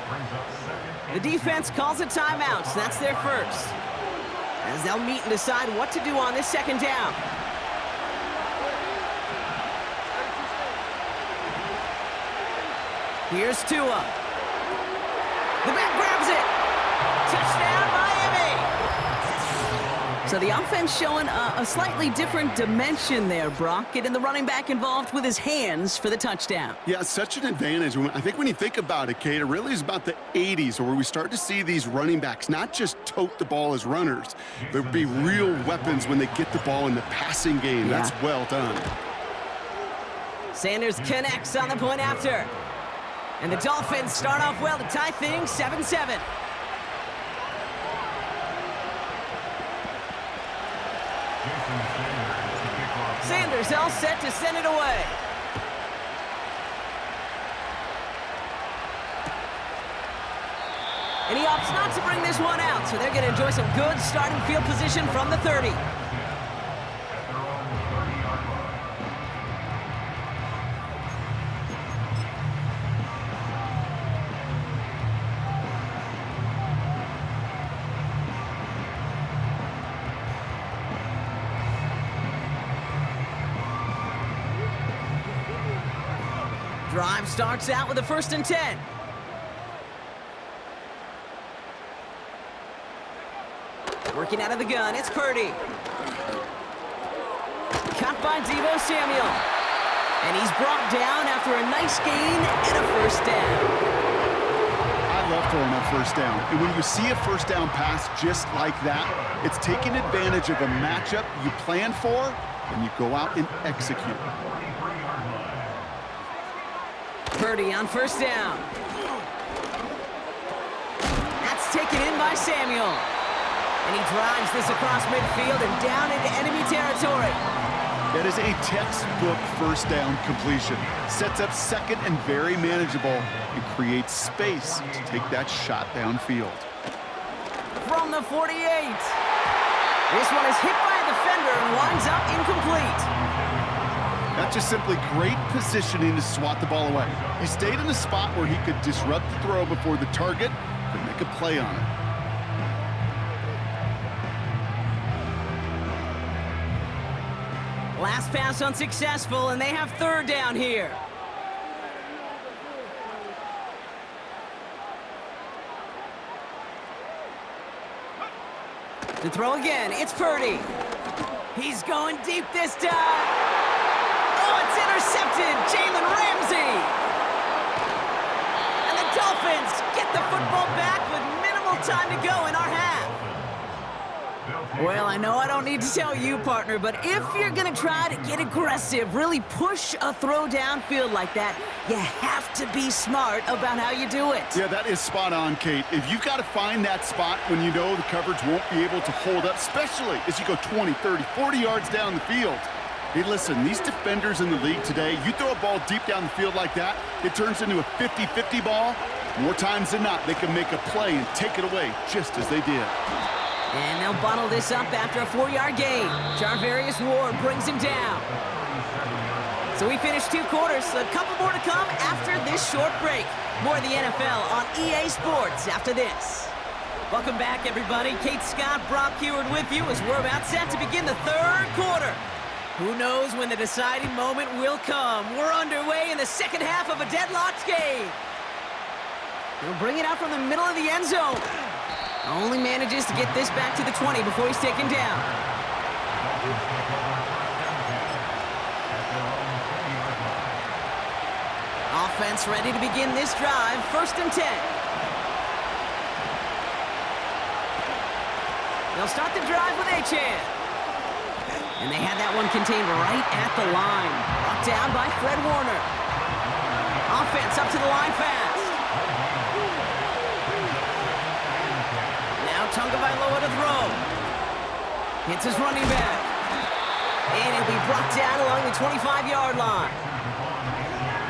The defense calls a timeout, so that's their first. As they'll meet and decide what to do on this second down. Here's Tua. The back grabs it. Touchdown, Miami! So the offense showing a slightly different dimension there, Brock. Getting the running back involved with his hands for the touchdown. Yeah, such an advantage. I think when you think about it, Kate, it really is about the 80s where we start to see these running backs not just tote the ball as runners, but be real weapons when they get the ball in the passing game. Yeah. That's well done. Sanders connects on the point after. And the Dolphins start off well to tie things 7-7. Sanders all set to send it away. And he opts not to bring this one out, so they're going to enjoy some good starting field position from the 30. Drive starts out with a 1st and 10. Working out of the gun, it's Purdy. Caught by Deebo Samuel. And he's brought down after a nice gain and a 1st down. I love throwing that 1st down. And when you see a 1st down pass just like that, it's taking advantage of a matchup you plan for, and you go out and execute. Purdy on 1st down. That's taken in by Samuel. And he drives this across midfield and down into enemy territory. That is a textbook 1st down completion. Sets up 2nd and very manageable and creates space to take that shot downfield. From the 48. This one is hit by a defender and winds up incomplete. That's just simply great positioning to swat the ball away. He stayed in a spot where he could disrupt the throw before the target could make a play on it. Last pass unsuccessful, and they have 3rd down here. To throw again, it's Purdy. He's going deep this time. Oh, it's intercepted, Jalen Ramsey. And the Dolphins get the football back with minimal time to go in our half. Well, I know I don't need to tell you, partner, but if you're going to try to get aggressive, really push a throw downfield like that, you have to be smart about how you do it. Yeah, that is spot on, Kate. If you've got to find that spot when you know the coverage won't be able to hold up, especially as you go 20, 30, 40 yards down the field. Hey, listen, these defenders in the league today, you throw a ball deep down the field like that, it turns into a 50-50 ball. More times than not, they can make a play and take it away just as they did. And they'll bottle this up after a 4-yard gain. Jarvarius Ward brings him down. So we finished 2 quarters. A couple more to come after this short break. More of the NFL on EA Sports after this. Welcome back, everybody. Kate Scott, Brock Heward with you as we're about set to begin the 3rd quarter. Who knows when the deciding moment will come. We're underway in the 2nd half of a deadlocked game. He'll bring it out from the middle of the end zone. Only manages to get this back to the 20 before he's taken down. offense ready to begin this drive. 1st and 10. They'll start the drive with Achane. And they had that one contained right at the line. Brought down by Fred Warner. Offense up to the line fast. Now Tagovailoa to throw. Hits his running back. And he'll be brought down along the 25-yard line.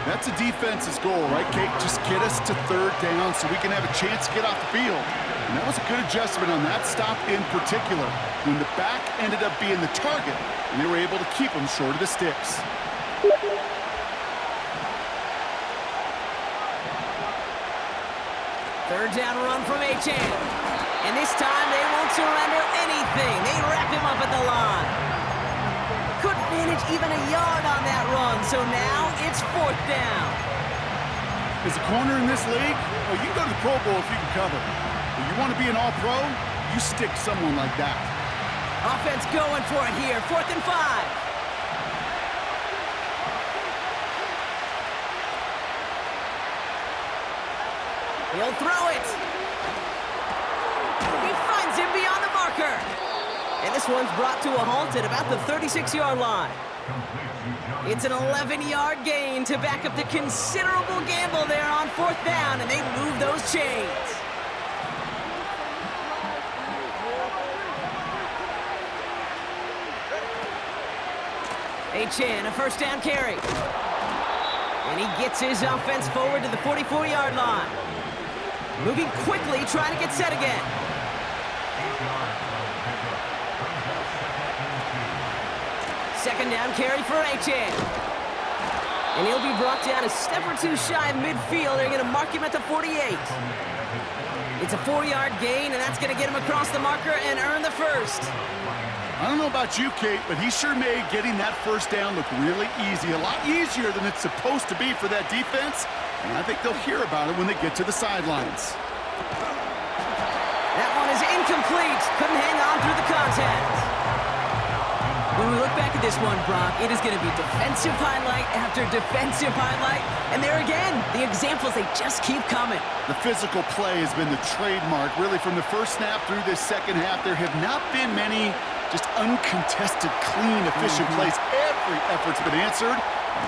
That's a defense's goal, right, Kate? Just get us to 3rd down so we can have a chance to get off the field. And that was a good adjustment on that stop in particular, when the back ended up being the target, and they were able to keep him short of the sticks. 3rd down run from Achane. And this time they won't surrender anything. They wrap him up at the line. Couldn't manage even a yard on that run, so now it's 4th down. As a corner in this league, well, you go to the Pro Bowl if you can cover. If you want to be an all-pro, you stick someone like that. Offense going for it here. 4th and 5. He'll throw it. He finds him beyond the marker. And this one's brought to a halt at about the 36-yard line. It's an 11-yard gain to back up the considerable gamble there on 4th down, and they move those chains. Achane, a 1st down carry. And he gets his offense forward to the 44-yard line. Moving quickly, trying to get set again. Second down carry for Achane. And he'll be brought down a step or two shy of midfield. They're going to mark him at the 48. It's a 4-yard gain, and that's going to get him across the marker and earn the 1st. I don't know about you, Kate, but he sure made getting that 1st down look really easy. A lot easier than it's supposed to be for that defense. And I think they'll hear about it when they get to the sidelines. That one is incomplete. Couldn't hang on through the contact. When we look back at this one, Brock, it is going to be defensive highlight after defensive highlight. And there again, the examples, they just keep coming. The physical play has been the trademark. Really, from the 1st snap through this 2nd half, there have not been many just uncontested, clean, efficient plays. Every effort's been answered.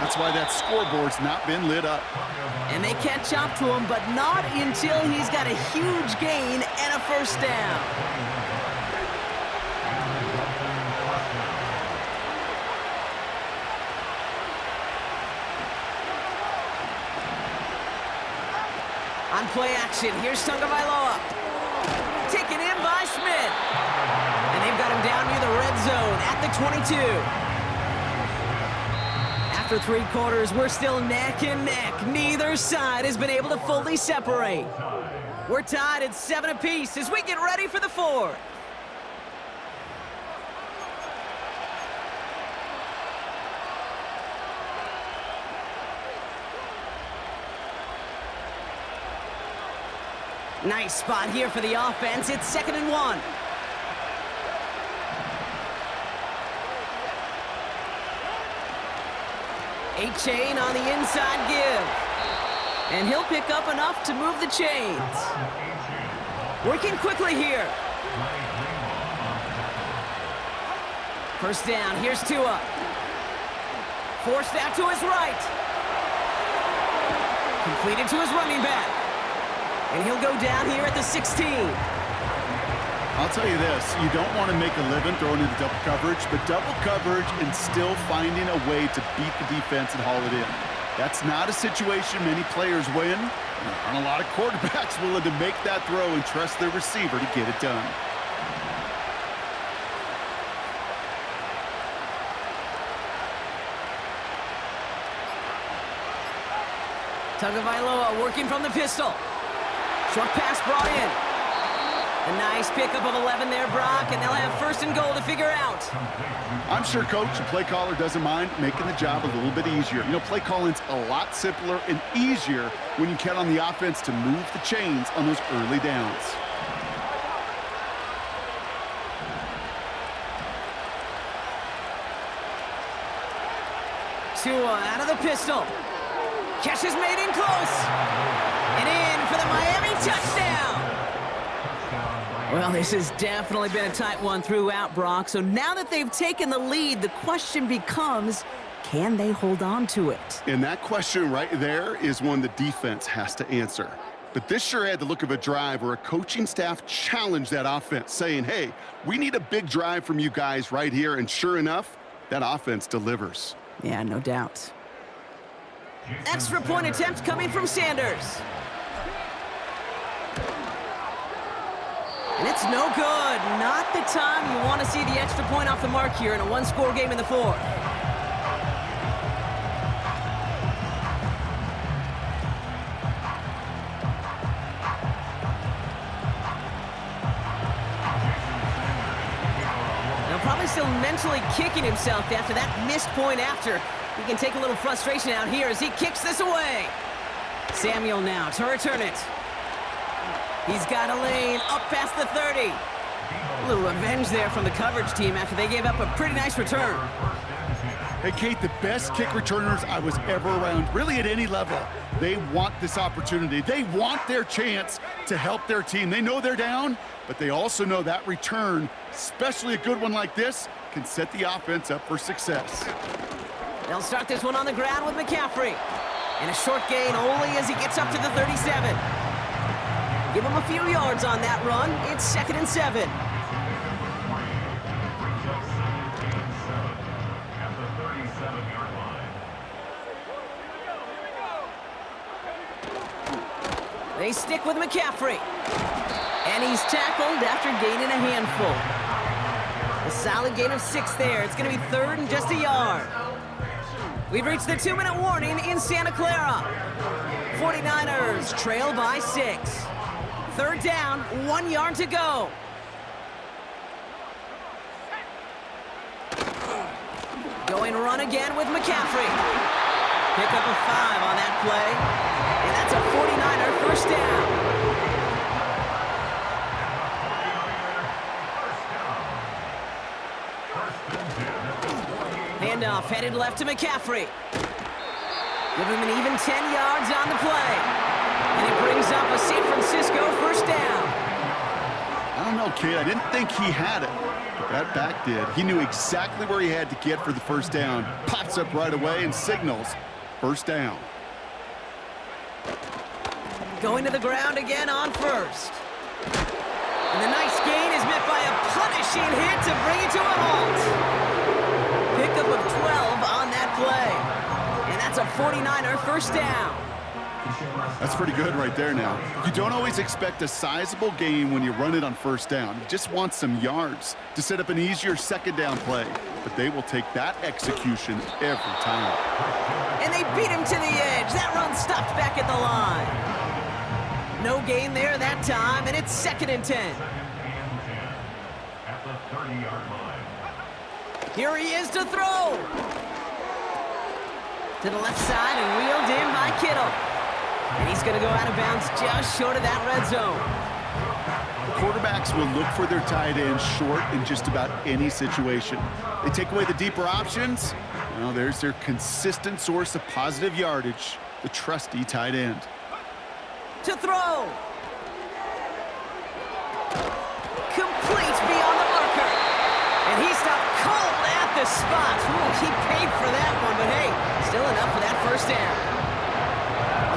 That's why that scoreboard's not been lit up. And they catch up to him, but not until he's got a huge gain and a 1st down. On play action, here's Tagovailoa. Taken in by Schmidt. And they've got him down near the red zone at the 22. After 3 quarters, we're still neck and neck. Neither side has been able to fully separate. We're tied at 7 apiece as we get ready for the 4th. Nice spot here for the offense. It's 2nd and 1. Achane on the inside give. And he'll pick up enough to move the chains. Working quickly here. 1st down, here's Tua. Forced out to his right. Completed to his running back. And he'll go down here at the 16. I'll tell you this, you don't want to make a living throwing into double coverage, but double coverage and still finding a way to beat the defense and haul it in. That's not a situation many players win. There aren't a lot of quarterbacks willing to make that throw and trust their receiver to get it done. Tagovailoa working from the pistol. Short pass brought in. A nice pickup of 11 there, Brock, and they'll have 1st and goal to figure out. I'm sure, Coach, the play caller doesn't mind making the job a little bit easier. You know, play calling's a lot simpler and easier when you count on the offense to move the chains on those early downs. Tua out of the pistol. Catch is made in close. And in for the Miami touchdown. Well, this has definitely been a tight one throughout, Brock. So now that they've taken the lead, the question becomes, can they hold on to it? And that question right there is one the defense has to answer. But this sure had the look of a drive where a coaching staff challenged that offense, saying, hey, we need a big drive from you guys right here. And sure enough, that offense delivers. Yeah, no doubt. Extra point attempt coming from Sanders. And it's no good. Not the time you want to see the extra point off the mark here in a one-score game in the fourth. Now probably still mentally kicking himself after that missed point after. He can take a little frustration out here as he kicks this away. Samuel now to return it. He's got a lane up past the 30. A little revenge there from the coverage team after they gave up a pretty nice return. Hey, Kate, the best kick returners I was ever around, really at any level, they want this opportunity. They want their chance to help their team. They know they're down, but they also know that return, especially a good one like this, can set the offense up for success. They'll start this one on the ground with McCaffrey. And a short gain only as he gets up to the 37. Give him a few yards on that run. It's 2nd and 7. At the 37-yard line. They stick with McCaffrey. And he's tackled after gaining a handful. A solid gain of 6 there. It's going to be 3rd and just a yard. We've reached the 2-minute warning in Santa Clara. 49ers trail by 6. 3rd down, 1 yard to go. Going run again with McCaffrey. Pick up a 5 on that play. And that's a 49er first down. Handoff headed left to McCaffrey. Give him an even 10 yards on the play. And it brings up a San Francisco first down. I don't know, kid. I didn't think he had it, but that back did. He knew exactly where he had to get for the first down. Pops up right away and signals first down. Going to the ground again on first. And the nice gain is met by a punishing hit to bring it to a halt. Pickup of 12 on that play. And that's a 49er first down. That's pretty good right there now. You don't always expect a sizable gain when you run it on first down. You just want some yards to set up an easier second down play. But they will take that execution every time. And they beat him to the edge. That run stopped back at the line. No gain there that time, and it's 2nd and 10. At the 30-yard line. Here he is to throw. To the left side and wheeled in by Kittle. And he's going to go out of bounds just short of that red zone. Quarterbacks will look for their tight end short in just about any situation. They take away the deeper options. Well, there's their consistent source of positive yardage, the trusty tight end. To throw. Complete beyond the marker. And he stopped cold at the spot. Ooh, he paid for that one, but hey, still enough for that first down.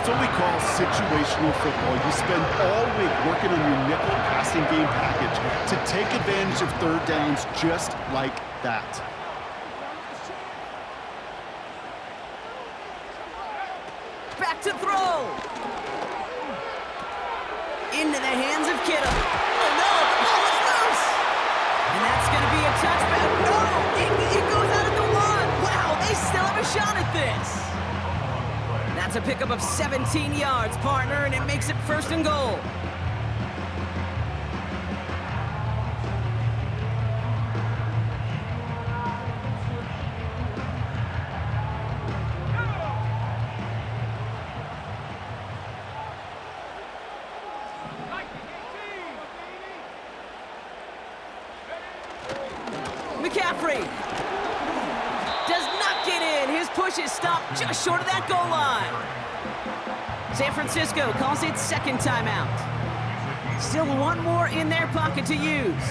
That's what we call situational football. You spend all week working on your nickel passing game package to take advantage of third downs just like that. Back to throw. Into the hands of Kittle. Oh no, the ball is loose. And that's going to be a touchback. No, it goes out at the 1. Wow, they still have a shot at this. That's a pickup of 17 yards, partner, and it makes it 1st and goal. McCaffrey does not get in. His push is stopped just short of that goal line. San Francisco calls it second timeout. Still one more in their pocket to use.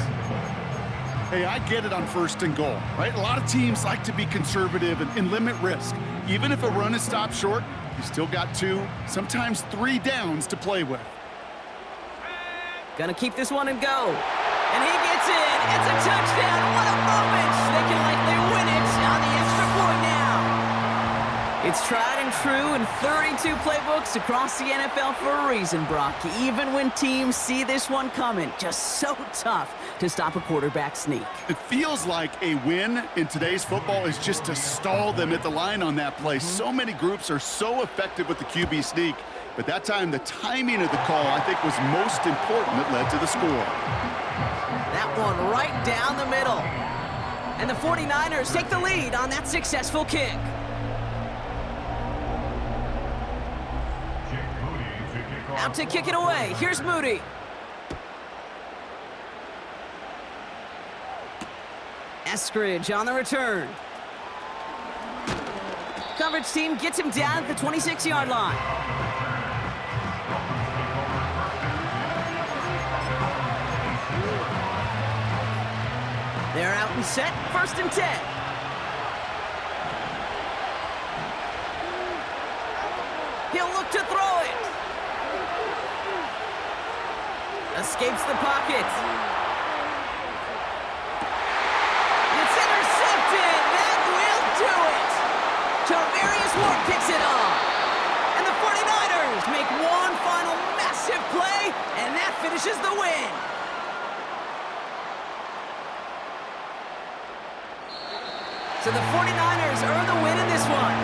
Hey, I get it on first and goal, right? A lot of teams like to be conservative and limit risk. Even if a run is stopped short, you still got 2, sometimes 3 downs to play with. Gonna keep this one and go. And he gets in. It's a touchdown. What a moment. They can likely win it on the extra point now. It's tried and true in 32 playbooks across the NFL for a reason, Brock. Even when teams see this one coming, just so tough to stop a quarterback sneak. It feels like a win in today's football is just to stall them at the line on that play. So many groups are so effective with the QB sneak, but that time the timing of the call, I think, was most important that led to the score. That one right down the middle. And the 49ers take the lead on that successful kick. Out to kick it away. Here's Moody. Eskridge on the return. Coverage team gets him down at the 26-yard line. They're out and set. First and 10. He'll look to throw it. Escapes the pocket. It's intercepted. That will do it. Tarvarius Ward picks it off. And the 49ers make one final massive play, and that finishes the win. So the 49ers earn the win in this one.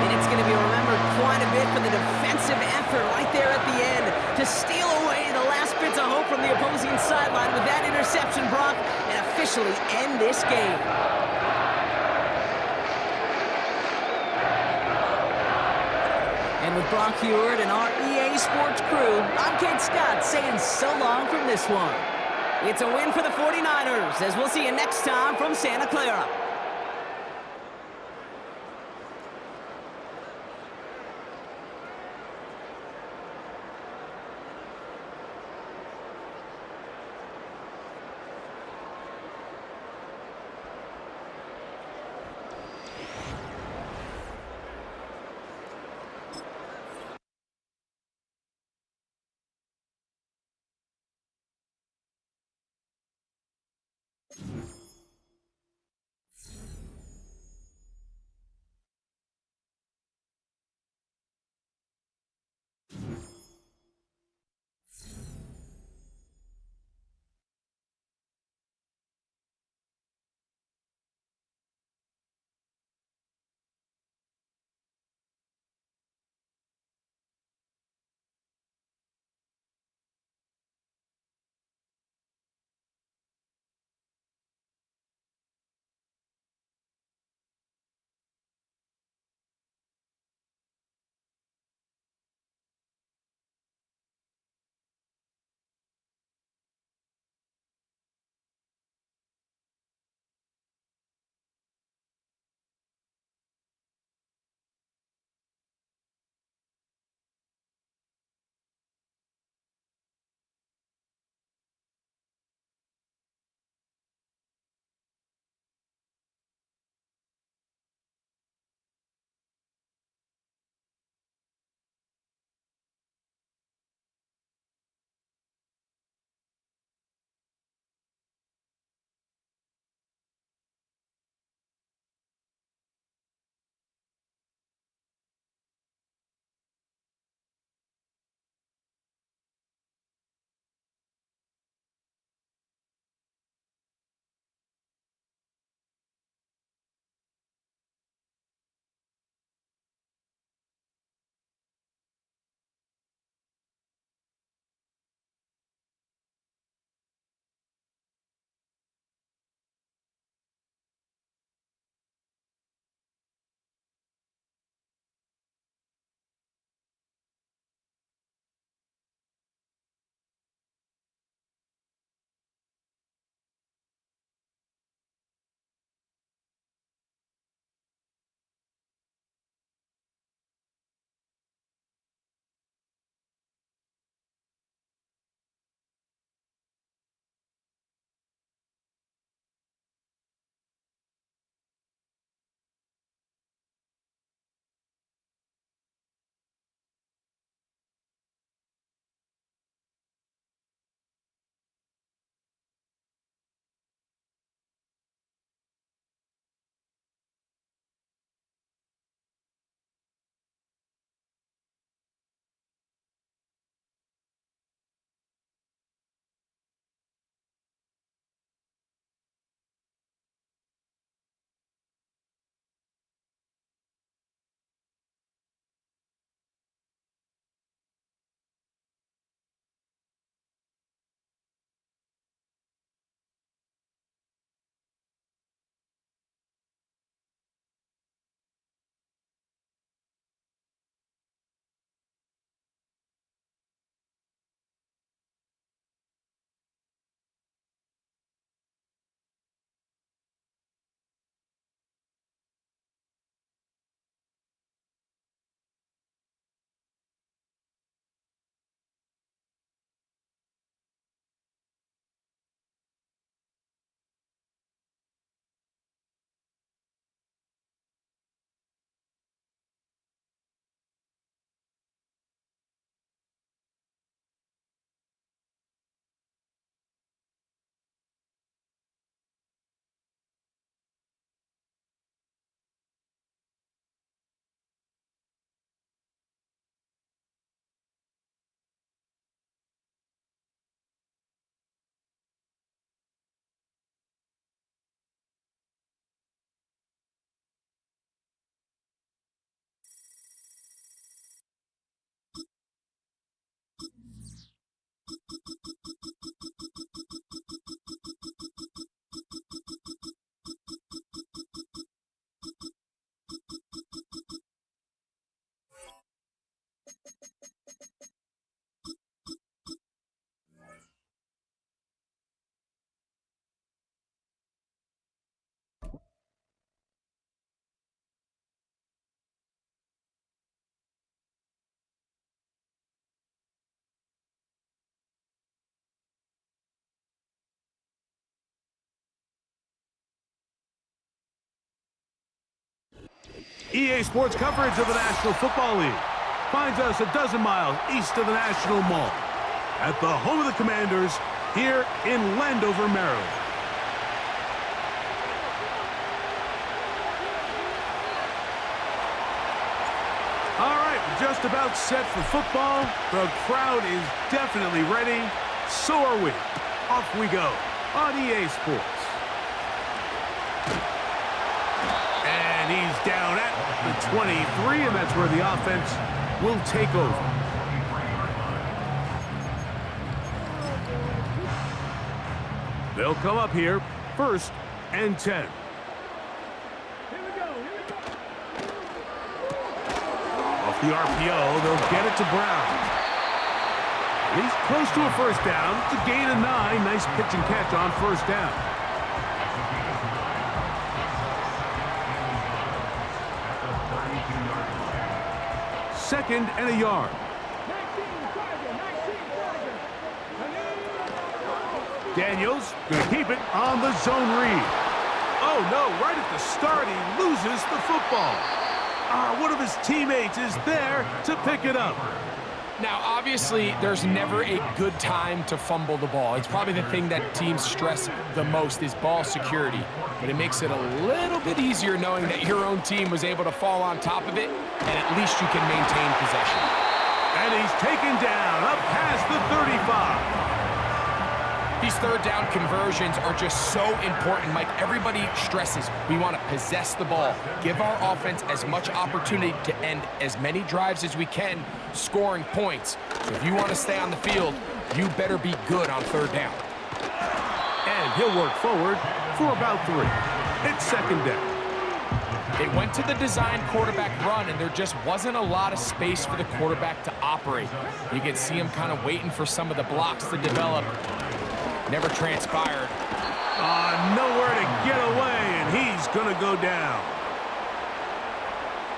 And it's going to be remembered quite a bit for the defensive effort right there at the end to steal away the last bits of hope from the opposing sideline with that interception, Brock, and officially end this game. And with Brock Heward and our EA Sports crew, I'm Kate Scott saying so long from this one. It's a win for the 49ers, as we'll see you next time from Santa Clara. EA Sports coverage of the National Football League finds us a dozen miles east of the National Mall at the home of the Commanders here in Landover, Maryland. All right, we're just about set for football. The crowd is definitely ready. So are we. Off we go on EA Sports. And he's down at the 23, and that's where the offense will take over. They'll come up here, 1st and 10. Off the RPO, they'll get it to Brown. He's close to a first down. It's a gain of 9. Nice pitch and catch on first down. Second and a yard. Daniels going to keep it on the zone read. Oh, no, right at the start, he loses the football. One of his teammates is there to pick it up. Now, obviously, there's never a good time to fumble the ball. It's probably the thing that teams stress the most is ball security. But it makes it a little bit easier knowing that your own team was able to fall on top of it, and at least you can maintain possession. And he's taken down up past the 35. These third down conversions are just so important, Mike. Everybody stresses we want to possess the ball, give our offense as much opportunity to end as many drives as we can, scoring points. So if you want to stay on the field, you better be good on third down. And he'll work forward for about 3. It's second down. They went to the design quarterback run, and there just wasn't a lot of space for the quarterback to operate. You can see him kind of waiting for some of the blocks to develop. Never transpired. Nowhere to get away, and he's going to go down.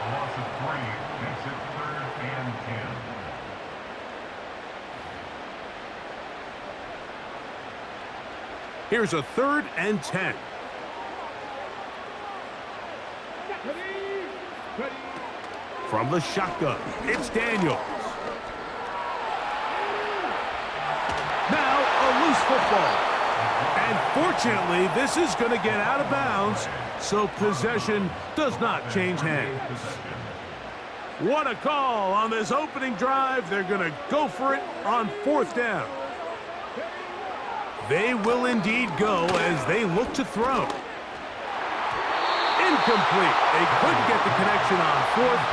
A loss of 3 makes it 3rd and 10. Here's a 3rd and 10. From the shotgun, it's Daniels. Now a loose football. And fortunately, this is going to get out of bounds, so possession does not change hands. What a call on this opening drive. They're going to go for it on 4th down. They will indeed go as they look to throw. Incomplete. They couldn't get the connection on 4th.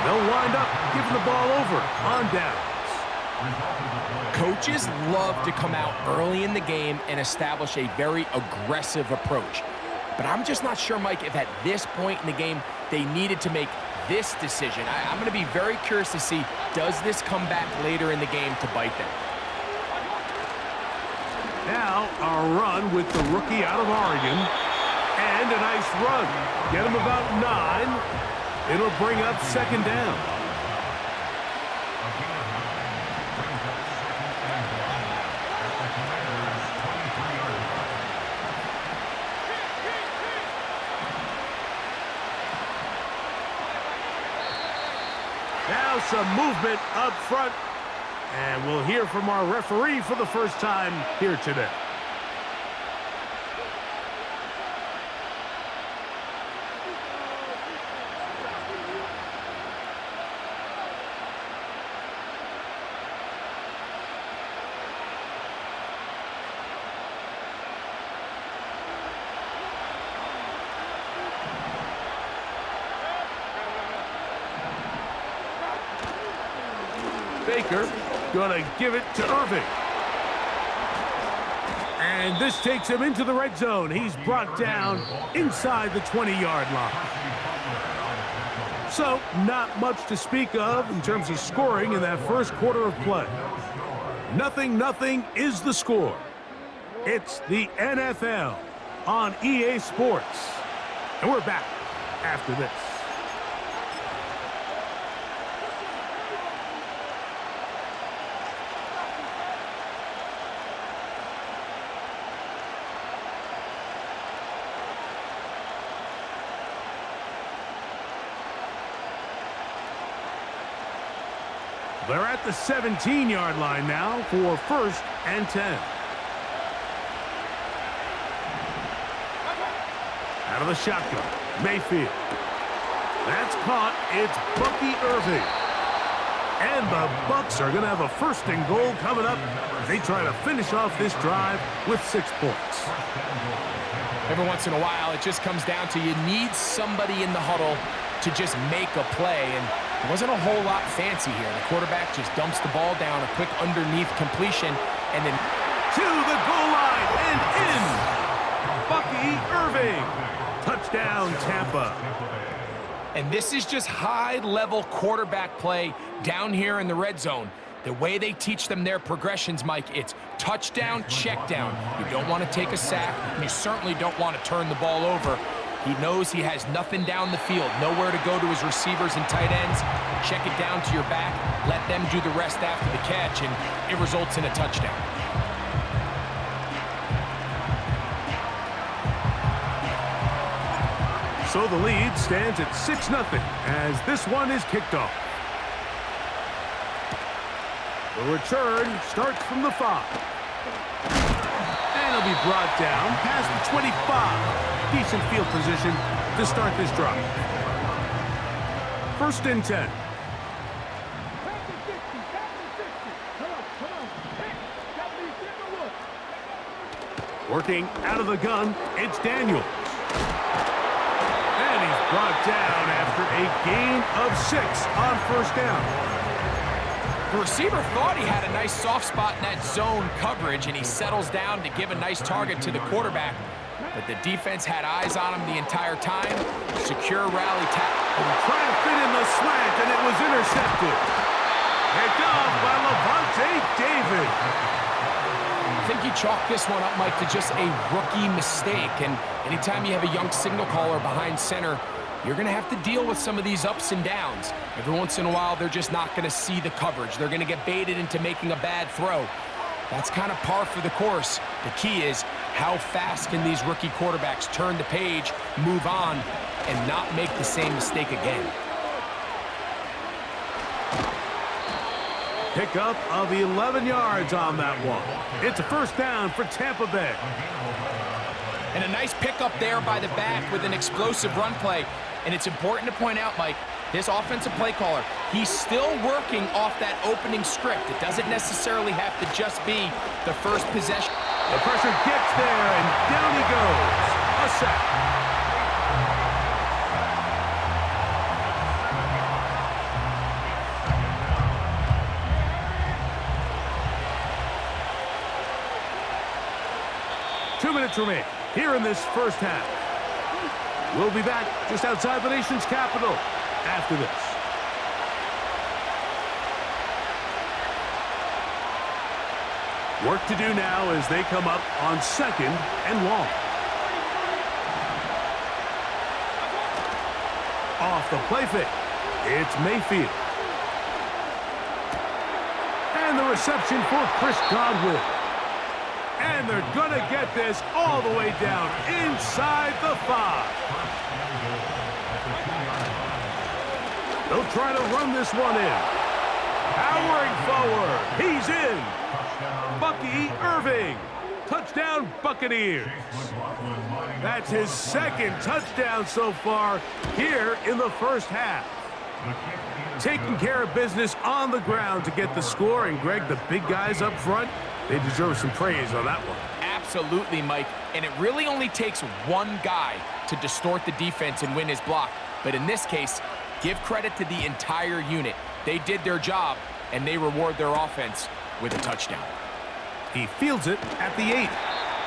They'll wind up giving the ball over on downs. Coaches love to come out early in the game and establish a very aggressive approach. But I'm just not sure, Mike, if at this point in the game they needed to make this decision. I'm going to be very curious to see, does this come back later in the game to bite them? Now a run with the rookie out of Oregon. And a nice run. Get him about 9. It'll bring up second down. Now some movement up front. And we'll hear from our referee for the first time here today. Baker gonna give it to Irving. And this takes him into the red zone. He's brought down inside the 20-yard line. So, not much to speak of in terms of scoring in that first quarter of play. 0-0 is the score. It's the NFL on EA Sports. And we're back after this. They're at the 17-yard line now for 1st and 10. Out of the shotgun, Mayfield. That's caught. It's Bucky Irving. And the Bucs are going to have a 1st and goal coming up as they try to finish off this drive with 6 points. Every once in a while, it just comes down to you need somebody in the huddle to just make a play, and it wasn't a whole lot fancy here. The quarterback just dumps the ball down, a quick underneath completion, and then to the goal line and in. Bucky Irving. Touchdown, Tampa. And this is just high-level quarterback play down here in the red zone. The way they teach them their progressions, Mike, it's touchdown, check down. You don't want to take a sack, and you certainly don't want to turn the ball over. He knows he has nothing down the field, nowhere to go to his receivers and tight ends. Check it down to your back, let them do the rest after the catch, and it results in a touchdown. So the lead stands at 6-0 as this one is kicked off. The return starts from the 5. And it'll be brought down past the 25. Decent field position to start this drive. 1st and 10. Working out of the gun, it's Daniels. And he's brought down after a gain of 6 on 1st down. The receiver thought he had a nice soft spot in that zone coverage, and he settles down to give a nice target to the quarterback. But the defense had eyes on him the entire time. Secure rally tackle. Trying to fit in the slant, and it was intercepted. Picked off by Levante David. I think you chalk this one up, Mike, to just a rookie mistake. And anytime you have a young signal caller behind center, you're going to have to deal with some of these ups and downs. Every once in a while, they're just not going to see the coverage. They're going to get baited into making a bad throw. That's kind of par for the course. The key is how fast can these rookie quarterbacks turn the page, move on, and not make the same mistake again. Pickup of 11 yards on that one. It's a 1st down for Tampa Bay. And a nice pickup there by the back with an explosive run play. And it's important to point out, Mike, this offensive play caller, he's still working off that opening script. It doesn't necessarily have to just be the first possession. The pressure gets there, and down he goes. A sack. Two minutes remain here in this 1st half. We'll be back just outside the nation's capital after this. Work to do now as they come up on 2nd and long. Off the play fake, it's Mayfield. And the reception for Chris Godwin. And they're going to get this all the way down inside the 5. They'll try to run this one in. Powering forward. He's in. Bucky Irving. Touchdown, Buccaneers. That's his 2nd touchdown so far here in the 1st half. Taking care of business on the ground to get the score. And, Greg, the big guys up front, they deserve some praise on that one. Absolutely, Mike. And it really only takes one guy to distort the defense and win his block. But in this case, give credit to the entire unit. They did their job, and they reward their offense with a touchdown. He fields it at the 8,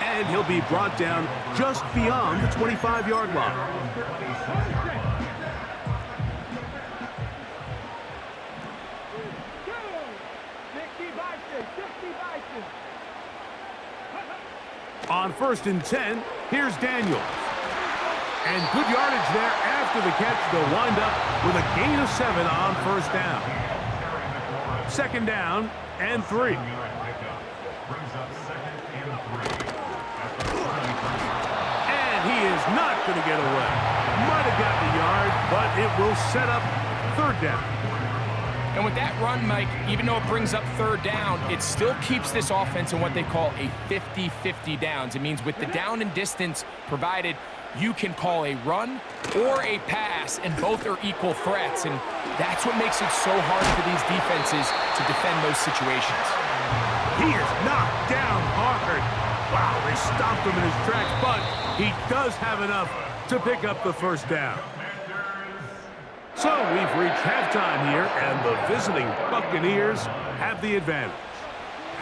and he'll be brought down just beyond the 25-yard line. On 1st and 10, here's Daniels. And good yardage there after the catch. They'll wind up with a gain of 7 on 1st down. 2nd down and 3. And he is not going to get away. Might have got the yard, but it will set up 3rd down. And with that run, Mike, even though it brings up third down, it still keeps this offense in what they call a 50-50 downs. It means with the down and distance provided, you can call a run or a pass, and both are equal threats. And that's what makes it so hard for these defenses to defend those situations. He is knocked down hard. Wow, they stopped him in his tracks, but he does have enough to pick up the first down. So we've reached halftime here, and the visiting Buccaneers have the advantage.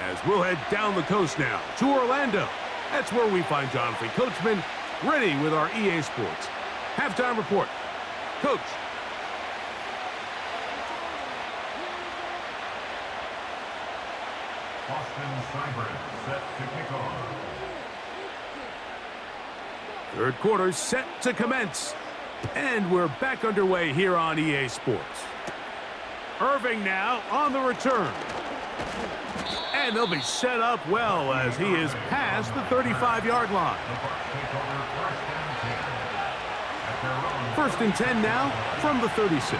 As we'll head down the coast now to Orlando. That's where we find Jonathan Coachman ready with our EA Sports halftime report. Coach. Austin Seibert set to kick off. Third quarter set to commence. And we're back underway here on EA Sports. Irving now on the return. And they'll be set up well as he is past the 35-yard line. First and 10 now from the 36.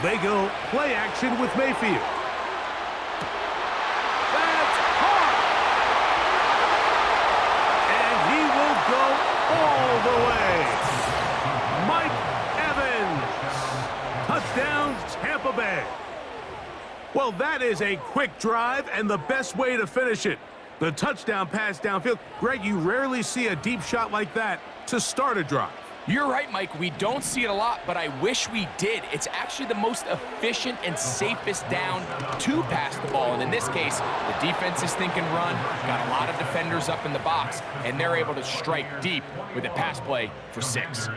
They go play action with Mayfield. That's hard. And he will go all the way. Mike Evans. Touchdown, Tampa Bay. Well, that is a quick drive and the best way to finish it. The touchdown pass downfield. Greg, you rarely see a deep shot like that to start a drive. You're right, Mike. We don't see it a lot, but I wish we did. It's actually the most efficient and safest down to pass the ball. And in this case, the defense is thinking run, got a lot of defenders up in the box, and they're able to strike deep with a pass play for 6.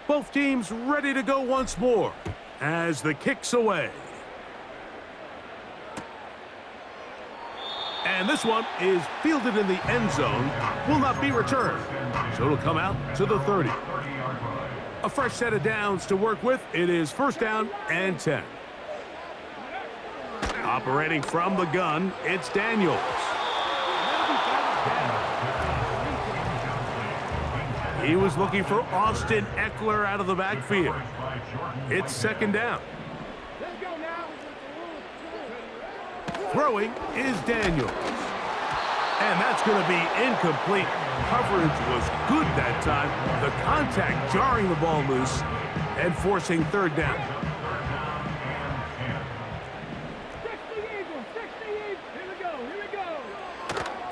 Both teams ready to go once more as the kick's away. And this one is fielded in the end zone, will not be returned. So it'll come out to the 30. A fresh set of downs to work with. It is first down and 10. Operating from the gun, it's Daniels. He was looking for Austin Eckler out of the backfield. It's second down. Throwing is Daniels. And that's going to be incomplete. Coverage was good that time. The contact jarring the ball loose and forcing third down.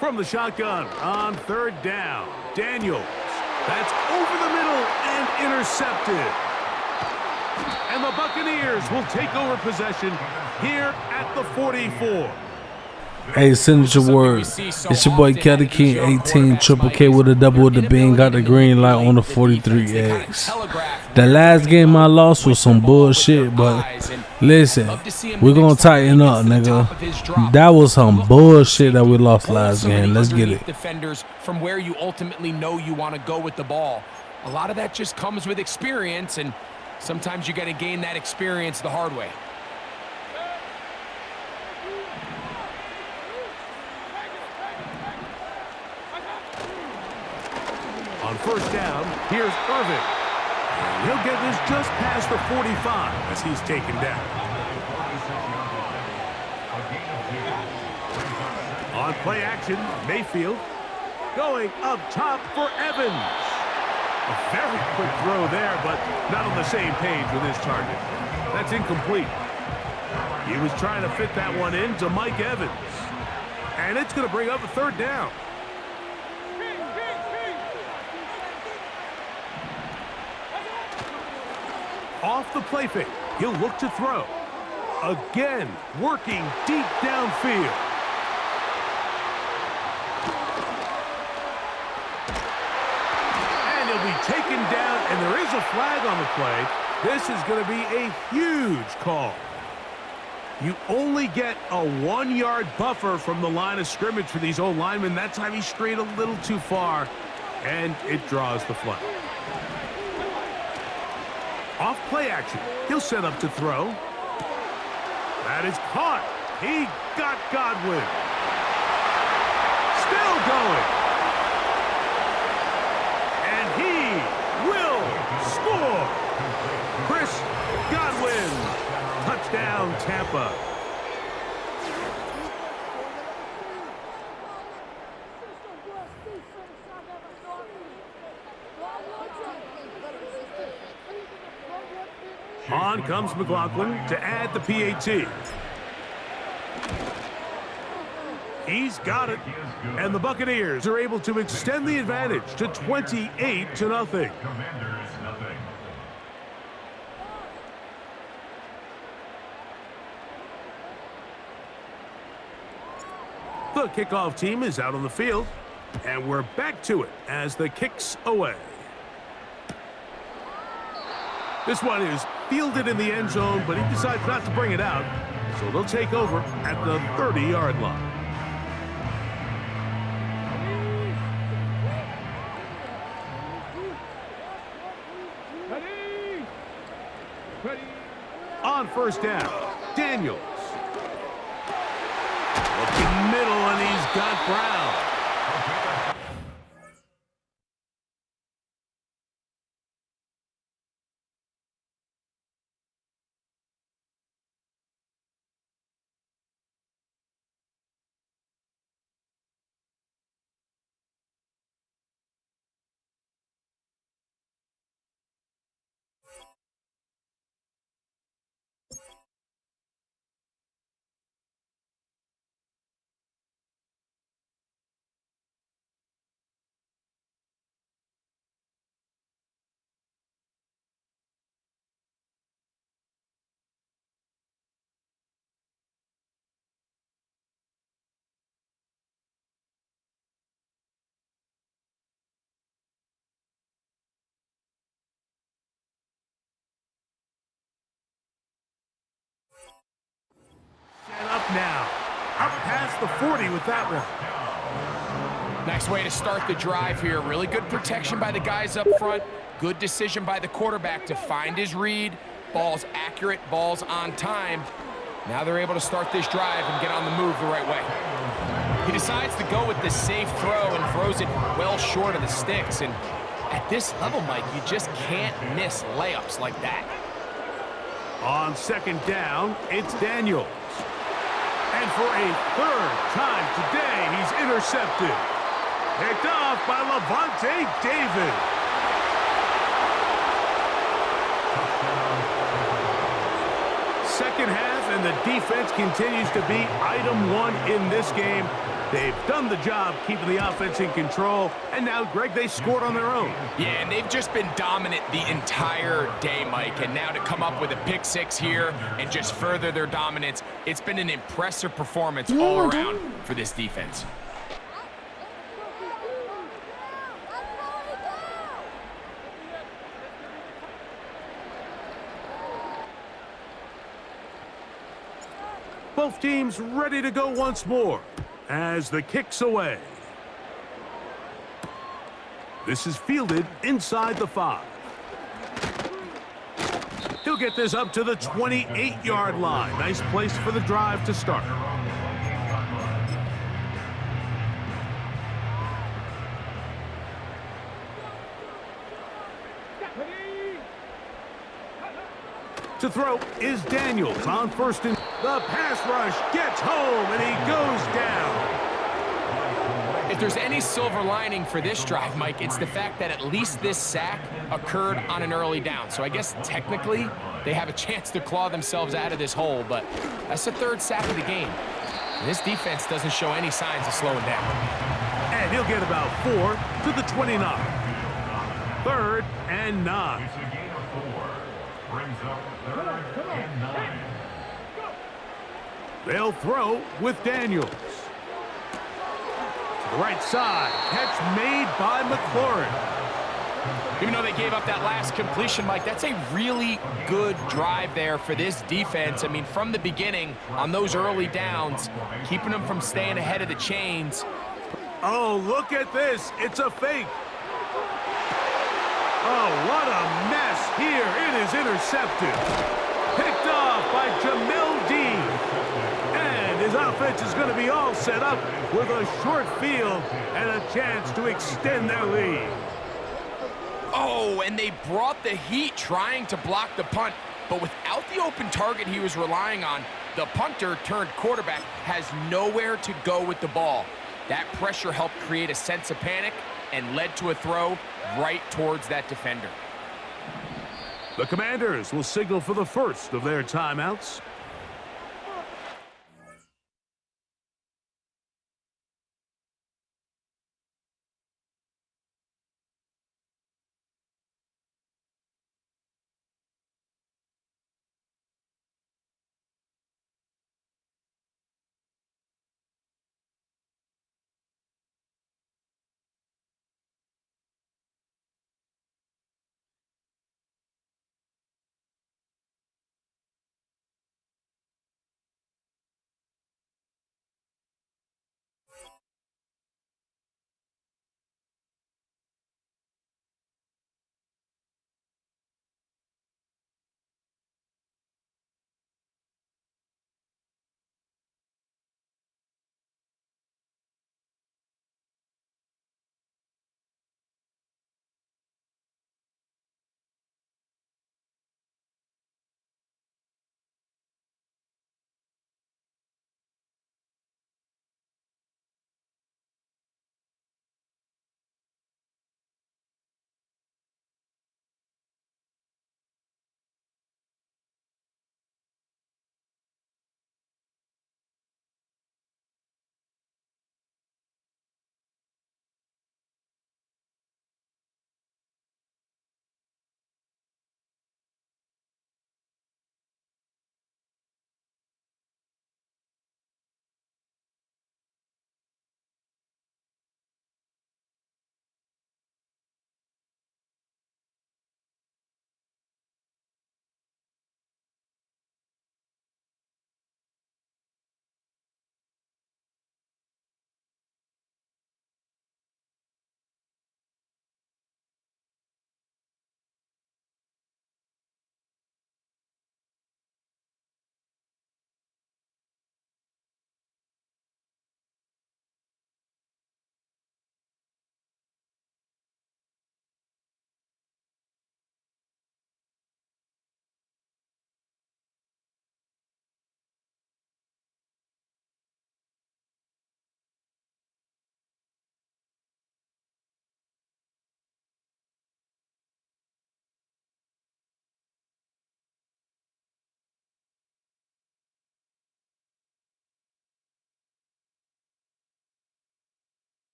From the shotgun on third down, Daniels. That's over the middle and intercepted. And the Buccaneers will take over possession here at the 44. Hey, signature word. It's your boy Kelly King, 18, Triple K with a double with the bean. Got the green light on the 43X. The last game I lost was some bullshit, but listen, we're going to tighten up, nigga. That was some bullshit that we lost last game. Let's get it. Defenders from where you ultimately know you want to go with the ball. A lot of that just comes with experience, and sometimes you got to gain that experience the hard way. On first down, here's Irving. And he'll get this just past the 45 as he's taken down. On play action, Mayfield going up top for Evans. A very quick throw there, but not on the same page with his target. That's incomplete. He was trying to fit that one in to Mike Evans. And it's going to bring up a third down. Off the play fake, he'll look to throw. Again, working deep downfield. And he'll be taken down, and there is a flag on the play. This is going to be a huge call. You only get a 1-yard buffer from the line of scrimmage for these old linemen. That time he strayed a little too far, and it draws the flag. Off play action. He'll set up to throw. That is caught. He got Godwin. Still going. And he will score. Chris Godwin. Touchdown, Tampa. On comes McLaughlin to add the PAT. He's got it. And the Buccaneers are able to extend the advantage to 28-0. Commanders, nothing. The kickoff team is out on the field. And we're back to it as the kick's away. This one is fielded in the end zone, but he decides not to bring it out. So they'll take over at the 30-yard line. On first down, Daniels. Looking middle, and he's got Brown. And up now. Up past the 40 with that one. Nice way to start the drive here. Really good protection by the guys up front. Good decision by the quarterback to find his read. Ball's accurate, ball's on time. Now they're able to start this drive and get on the move the right way. He decides to go with the safe throw and throws it well short of the sticks. And at this level, Mike, you just can't miss layups like that. On second down, it's Daniels. And for a third time today, he's intercepted. Picked off by Levante David. Second half, and the defense continues to be item one in this game. They've done the job keeping the offense in control, and now, Greg, they scored on their own. Yeah, and they've just been dominant the entire day, Mike. And now to come up with a pick six here and just further their dominance, it's been an impressive performance all around for this defense. Both teams ready to go once more as the kick's away. This is fielded inside the 5. He'll get this up to the 28-yard line. Nice place for the drive to start. To throw is Daniels on first and the pass rush gets home and he goes down. If there's any silver lining for this drive, Mike, it's the fact that at least this sack occurred on an early down. So I guess technically they have a chance to claw themselves out of this hole, but that's the third sack of the game. And this defense doesn't show any signs of slowing down. And he'll get about 4 to the 29. 3rd and 9. It's a gain of 4. Brings up 3rd and 9. They'll throw with Daniels. To the right side. Catch made by McLaurin. Even though they gave up that last completion, Mike, that's a really good drive there for this defense. I mean, from the beginning, on those early downs, keeping them from staying ahead of the chains. Oh, look at this. It's a fake. Oh, what a mess here. It is intercepted. Picked off by Jamel Dean. And his offense is going to be all set up with a short field and a chance to extend their lead. Oh, and they brought the heat trying to block the punt, but without the open target he was relying on, the punter turned quarterback has nowhere to go with the ball. That pressure helped create a sense of panic and led to a throw right towards that defender. The Commanders will signal for the first of their timeouts.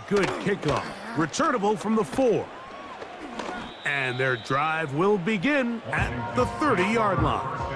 good kickoff. Returnable from the 4. And their drive will begin at the 30-yard line.